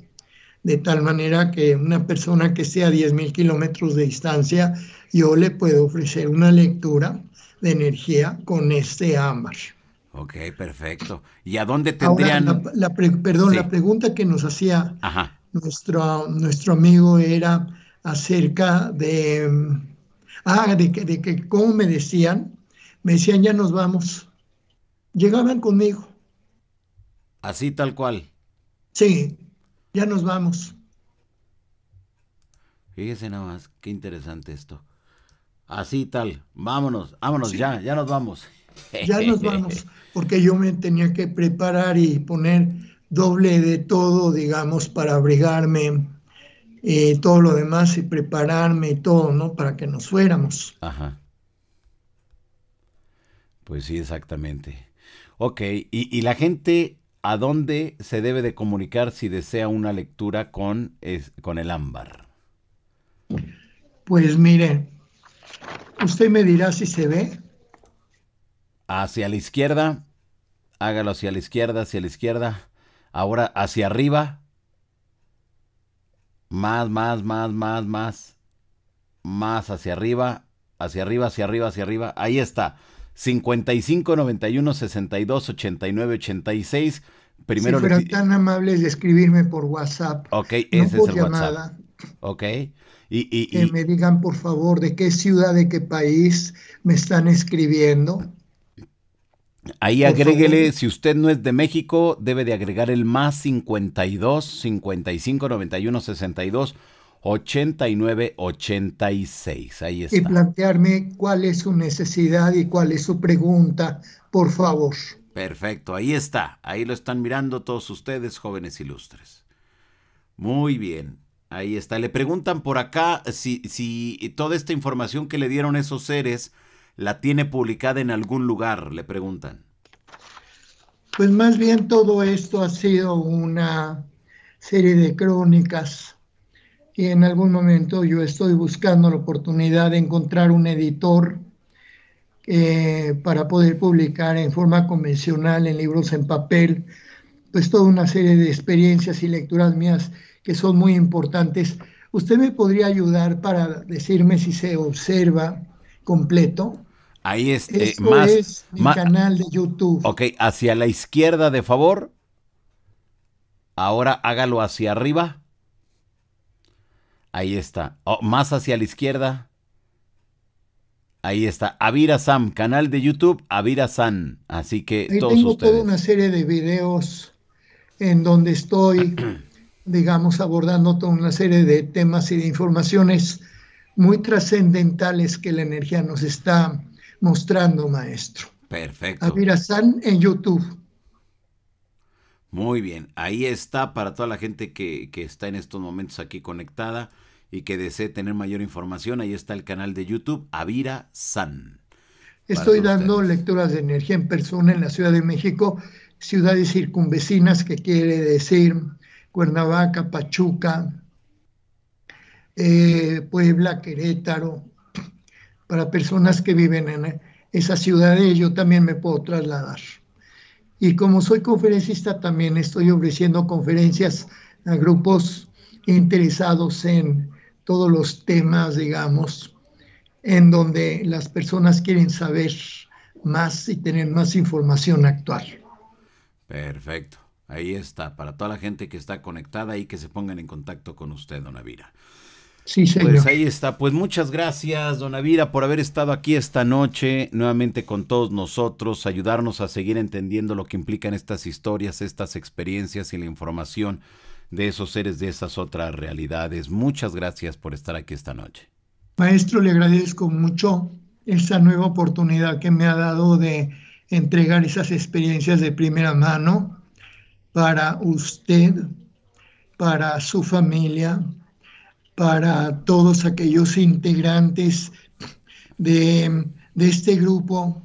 de tal manera que una persona que esté a 10.000 kilómetros de distancia, yo le puedo ofrecer una lectura de energía con este ámbar. Ok, perfecto. ¿Y a dónde Ahora, tendrían? perdón, la Sí. pregunta que nos hacía Ajá. nuestro amigo era acerca de, de que, ¿cómo me decían? Me decían, ya nos vamos. Llegaban conmigo. Así tal cual. Sí, ya nos vamos. Fíjese nada más, qué interesante esto. Así tal. Vámonos, vámonos, Sí, ya nos vamos. ya nos vamos, porque yo me tenía que preparar y poner doble de todo, digamos, para abrigarme, todo lo demás y prepararme y todo, ¿no? Para que nos fuéramos. Ajá. Pues sí, exactamente. Ok, y la gente, ¿a dónde se debe de comunicar si desea una lectura con el ámbar? Pues mire, usted me dirá si se ve. Hacia la izquierda, hágalo hacia la izquierda, hacia la izquierda. Ahora hacia arriba, más, más, más, más, más. Más hacia arriba, hacia arriba, hacia arriba, hacia arriba. Ahí está. 55 91 62 89 86. Si Primero fueran tan amables de escribirme por WhatsApp, Ok, no ese es por el WhatsApp. llamada, Ok. Y, y, que y me digan por favor de qué ciudad, de qué país me están escribiendo, ahí por favor. agréguele, si usted no es de México, debe de agregar el más 52 55 91 62 89 86. Ahí Y está. plantearme cuál es su necesidad y cuál es su pregunta, por favor. Perfecto, ahí está. Ahí lo están mirando todos ustedes, jóvenes ilustres. Muy bien, ahí está. Le preguntan por acá si toda esta información que le dieron esos seres la tiene publicada en algún lugar, le preguntan. Pues más bien todo esto ha sido una serie de crónicas y en algún momento yo estoy buscando la oportunidad de encontrar un editor para poder publicar en forma convencional en libros en papel, pues toda una serie de experiencias y lecturas mías que son muy importantes. ¿Usted me podría ayudar para decirme si se observa completo? Ahí es, Esto es mi más, canal de YouTube. ok, hacia la izquierda de favor. Ahora hágalo hacia arriba. Ahí está. Oh, más hacia la izquierda. Ahí está. Avira Sam, canal de YouTube Avira Sam. Así que Ahí todos tengo toda una ustedes. serie de videos en donde estoy, digamos, abordando toda una serie de temas y de informaciones muy trascendentales que la energía nos está mostrando, maestro. Perfecto. Avira San en YouTube. Muy bien, ahí está para toda la gente que está en estos momentos aquí conectada y que desee tener mayor información. Ahí está el canal de YouTube, Avira San, para Estoy todos dando ustedes. lecturas de energía en persona en la Ciudad de México, ciudades circunvecinas, que quiere decir Cuernavaca, Pachuca, Puebla, Querétaro, para personas que viven en esas ciudades, yo también me puedo trasladar. Y como soy conferencista, también estoy ofreciendo conferencias a grupos interesados en todos los temas, digamos, en donde las personas quieren saber más y tener más información actual. Perfecto, ahí está, para toda la gente que está conectada y que se pongan en contacto con usted, don Avira. Sí, Pues señor. ahí está. Pues muchas gracias, don Avira, por haber estado aquí esta noche nuevamente con todos nosotros, ayudarnos a seguir entendiendo lo que implican estas historias, estas experiencias y la información de esos seres de esas otras realidades. Muchas gracias por estar aquí esta noche. Maestro, le agradezco mucho esta nueva oportunidad que me ha dado de entregar esas experiencias de primera mano para usted, para su familia, para todos aquellos integrantes de este grupo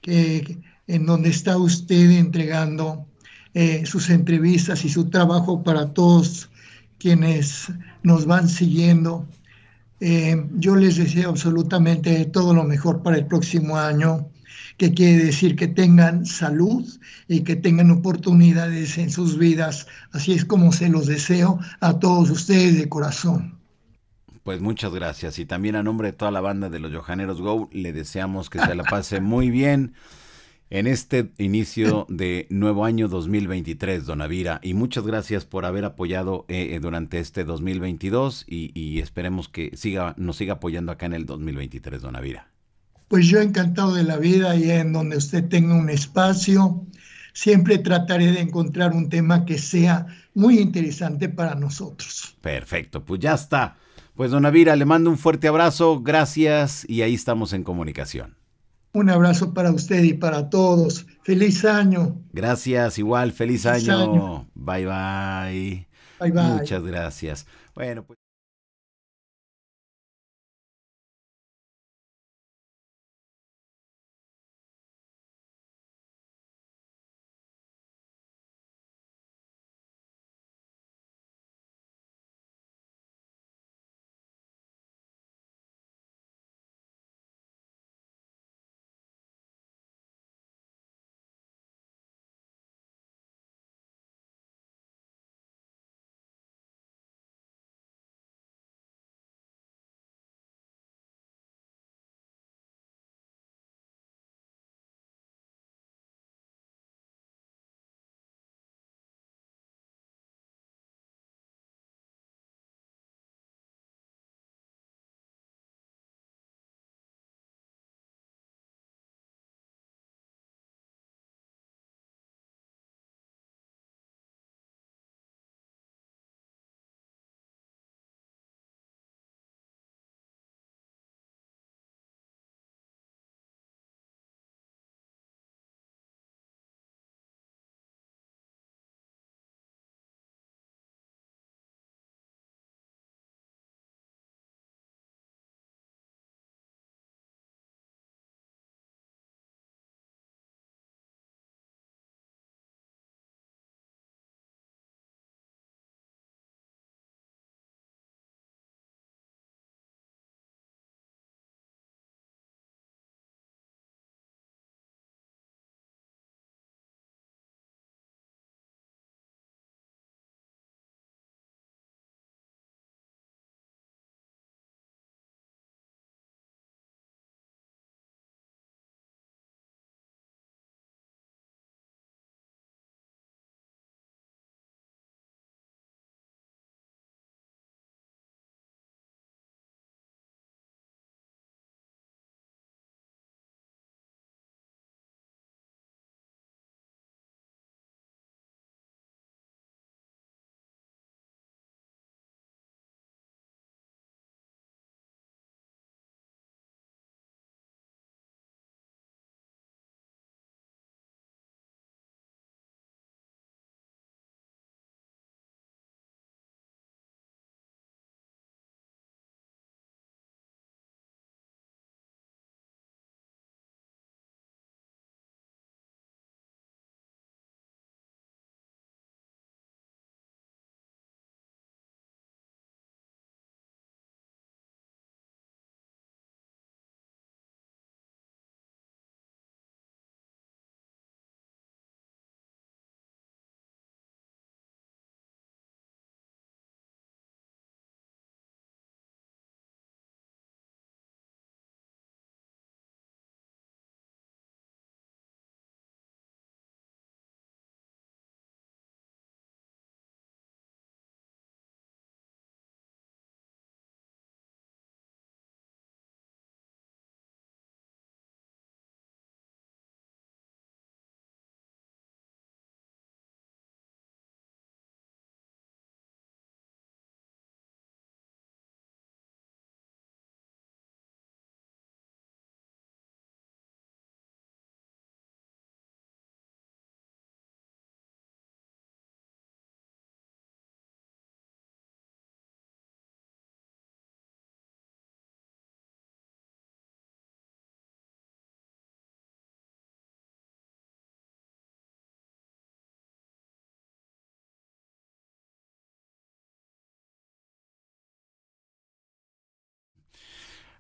en donde está usted entregando sus entrevistas y su trabajo para todos quienes nos van siguiendo. Yo les deseo absolutamente todo lo mejor para el próximo año, que quiere decir que tengan salud y que tengan oportunidades en sus vidas. Así es como se los deseo a todos ustedes de corazón. Pues muchas gracias y también a nombre de toda la banda de los Johaneros Go le deseamos que se la pase muy bien en este inicio de nuevo año 2023, don Avira. Y muchas gracias por haber apoyado durante este 2022 y esperemos que nos siga apoyando acá en el 2023, don Avira. Pues yo encantado de la vida y en donde usted tenga un espacio, siempre trataré de encontrar un tema que sea muy interesante para nosotros. Perfecto, pues ya está. Pues don Avira, le mando un fuerte abrazo, gracias y ahí estamos en comunicación. Un abrazo para usted y para todos. Feliz año. Gracias, igual, feliz Feliz año. año. Bye bye. Bye bye. Muchas gracias. Bueno, pues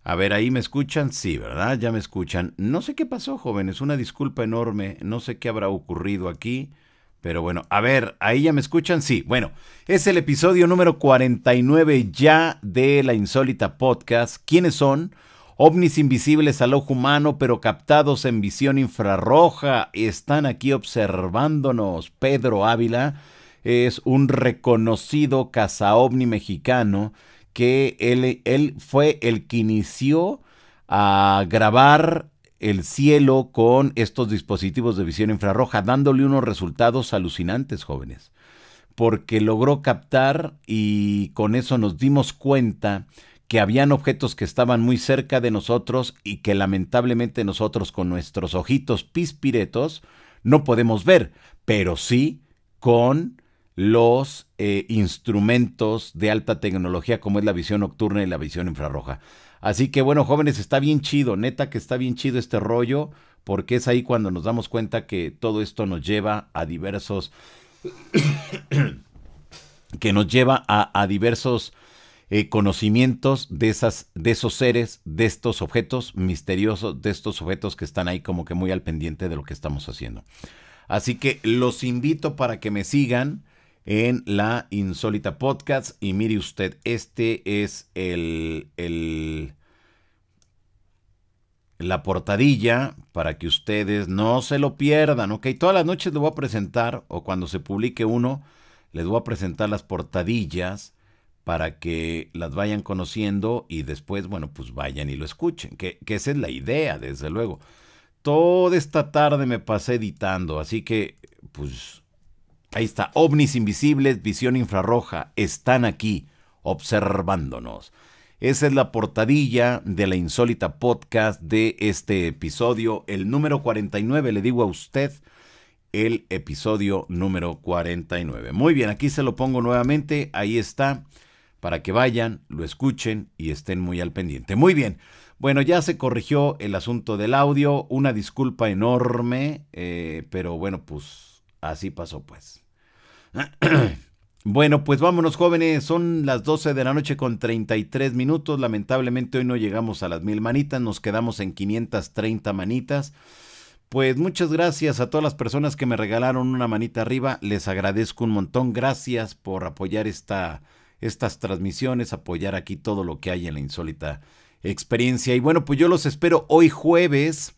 A ver, ¿ahí me escuchan? Sí, ¿verdad? Ya me escuchan. No sé qué pasó, jóvenes, una disculpa enorme. No sé qué habrá ocurrido aquí. Pero bueno, a ver, ¿ahí ya me escuchan? Sí, bueno, es el episodio número 49 ya de la Insólita Podcast. ¿Quiénes son? Ovnis invisibles al ojo humano, pero captados en visión infrarroja. Están aquí observándonos. Pedro Ávila es un reconocido cazaovni mexicano que él fue el que inició a grabar el cielo con estos dispositivos de visión infrarroja, dándole unos resultados alucinantes, jóvenes, porque logró captar y con eso nos dimos cuenta que habían objetos que estaban muy cerca de nosotros y que lamentablemente nosotros con nuestros ojitos pispiretos no podemos ver, pero sí con los instrumentos de alta tecnología como es la visión nocturna y la visión infrarroja. Así que bueno, jóvenes, está bien chido, neta que está bien chido este rollo, porque es ahí cuando nos damos cuenta que todo esto nos lleva a diversos, que nos lleva a diversos conocimientos de esos seres, de estos objetos misteriosos, de estos objetos que están ahí como que muy al pendiente de lo que estamos haciendo. Así que los invito para que me sigan en la Insólita Podcast. Y mire usted, este es la portadilla para que ustedes no se lo pierdan, ¿ok? Todas las noches les voy a presentar, o cuando se publique uno, les voy a presentar las portadillas para que las vayan conociendo y después, bueno, pues vayan y lo escuchen, que esa es la idea, desde luego. Toda esta tarde me pasé editando, así que, pues, ahí está. OVNIs invisibles, visión infrarroja, están aquí, observándonos. Esa es la portadilla de la Insólita Podcast de este episodio, el número 49, le digo a usted, el episodio número 49. Muy bien, aquí se lo pongo nuevamente, ahí está, para que vayan, lo escuchen y estén muy al pendiente. Muy bien, bueno, ya se corrigió el asunto del audio, una disculpa enorme, pero bueno, pues así pasó pues. Bueno, pues vámonos jóvenes, son las 12 de la noche con 33 minutos, lamentablemente hoy no llegamos a las 1000 manitas, nos quedamos en 530 manitas. Pues muchas gracias a todas las personas que me regalaron una manita arriba, les agradezco un montón, gracias por apoyar estas transmisiones, apoyar aquí todo lo que hay en la insólita experiencia. Y bueno, pues yo los espero hoy jueves,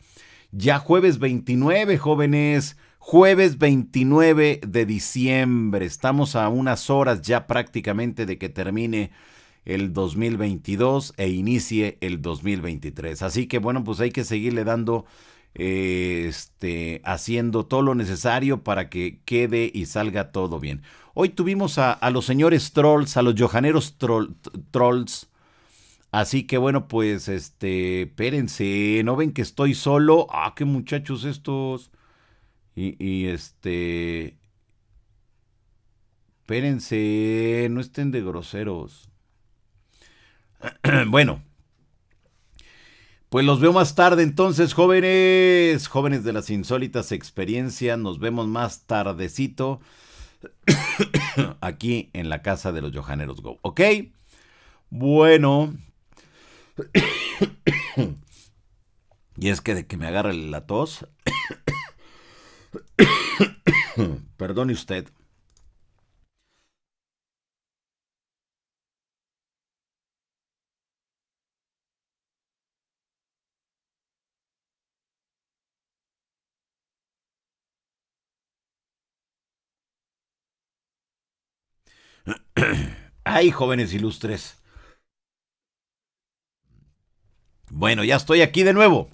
ya jueves 29, jóvenes. Jueves 29 de diciembre, estamos a unas horas ya prácticamente de que termine el 2022 e inicie el 2023. Así que bueno, pues hay que seguirle dando, haciendo todo lo necesario para que quede y salga todo bien. Hoy tuvimos a los señores trolls, a los johaneros trolls. Así que bueno, pues espérense, ¿no ven que estoy solo? Ah, qué muchachos estos. Espérense, no estén de groseros. Bueno, pues los veo más tarde entonces, jóvenes, jóvenes de las insólitas experiencias, nos vemos más tardecito aquí en la casa de los Johaneros Go, ¿ok? Bueno, y es que de que me agarre la tos, perdone usted. Ay, jóvenes ilustres. Bueno, ya estoy aquí de nuevo.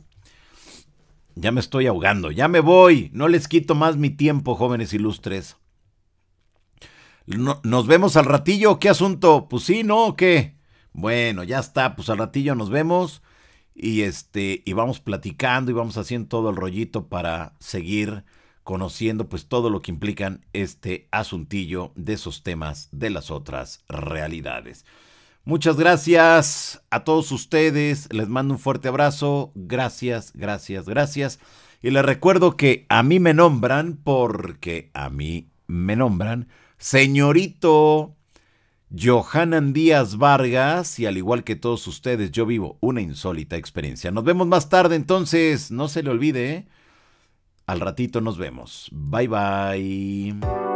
Ya me estoy ahogando, ya me voy. No les quito más mi tiempo, jóvenes ilustres. ¿Nos vemos al ratillo? ¿Qué asunto? Pues sí, ¿no? ¿Qué? Bueno, ya está, pues al ratillo nos vemos y vamos platicando y vamos haciendo todo el rollito para seguir conociendo pues todo lo que implican este asuntillo de esos temas de las otras realidades. Muchas gracias a todos ustedes, les mando un fuerte abrazo, gracias, gracias, gracias. Y les recuerdo que a mí me nombran porque a mí me nombran señorito Johanan Díaz Vargas, y al igual que todos ustedes, yo vivo una insólita experiencia. Nos vemos más tarde, entonces, no se le olvide, ¿eh? Al ratito nos vemos. Bye bye.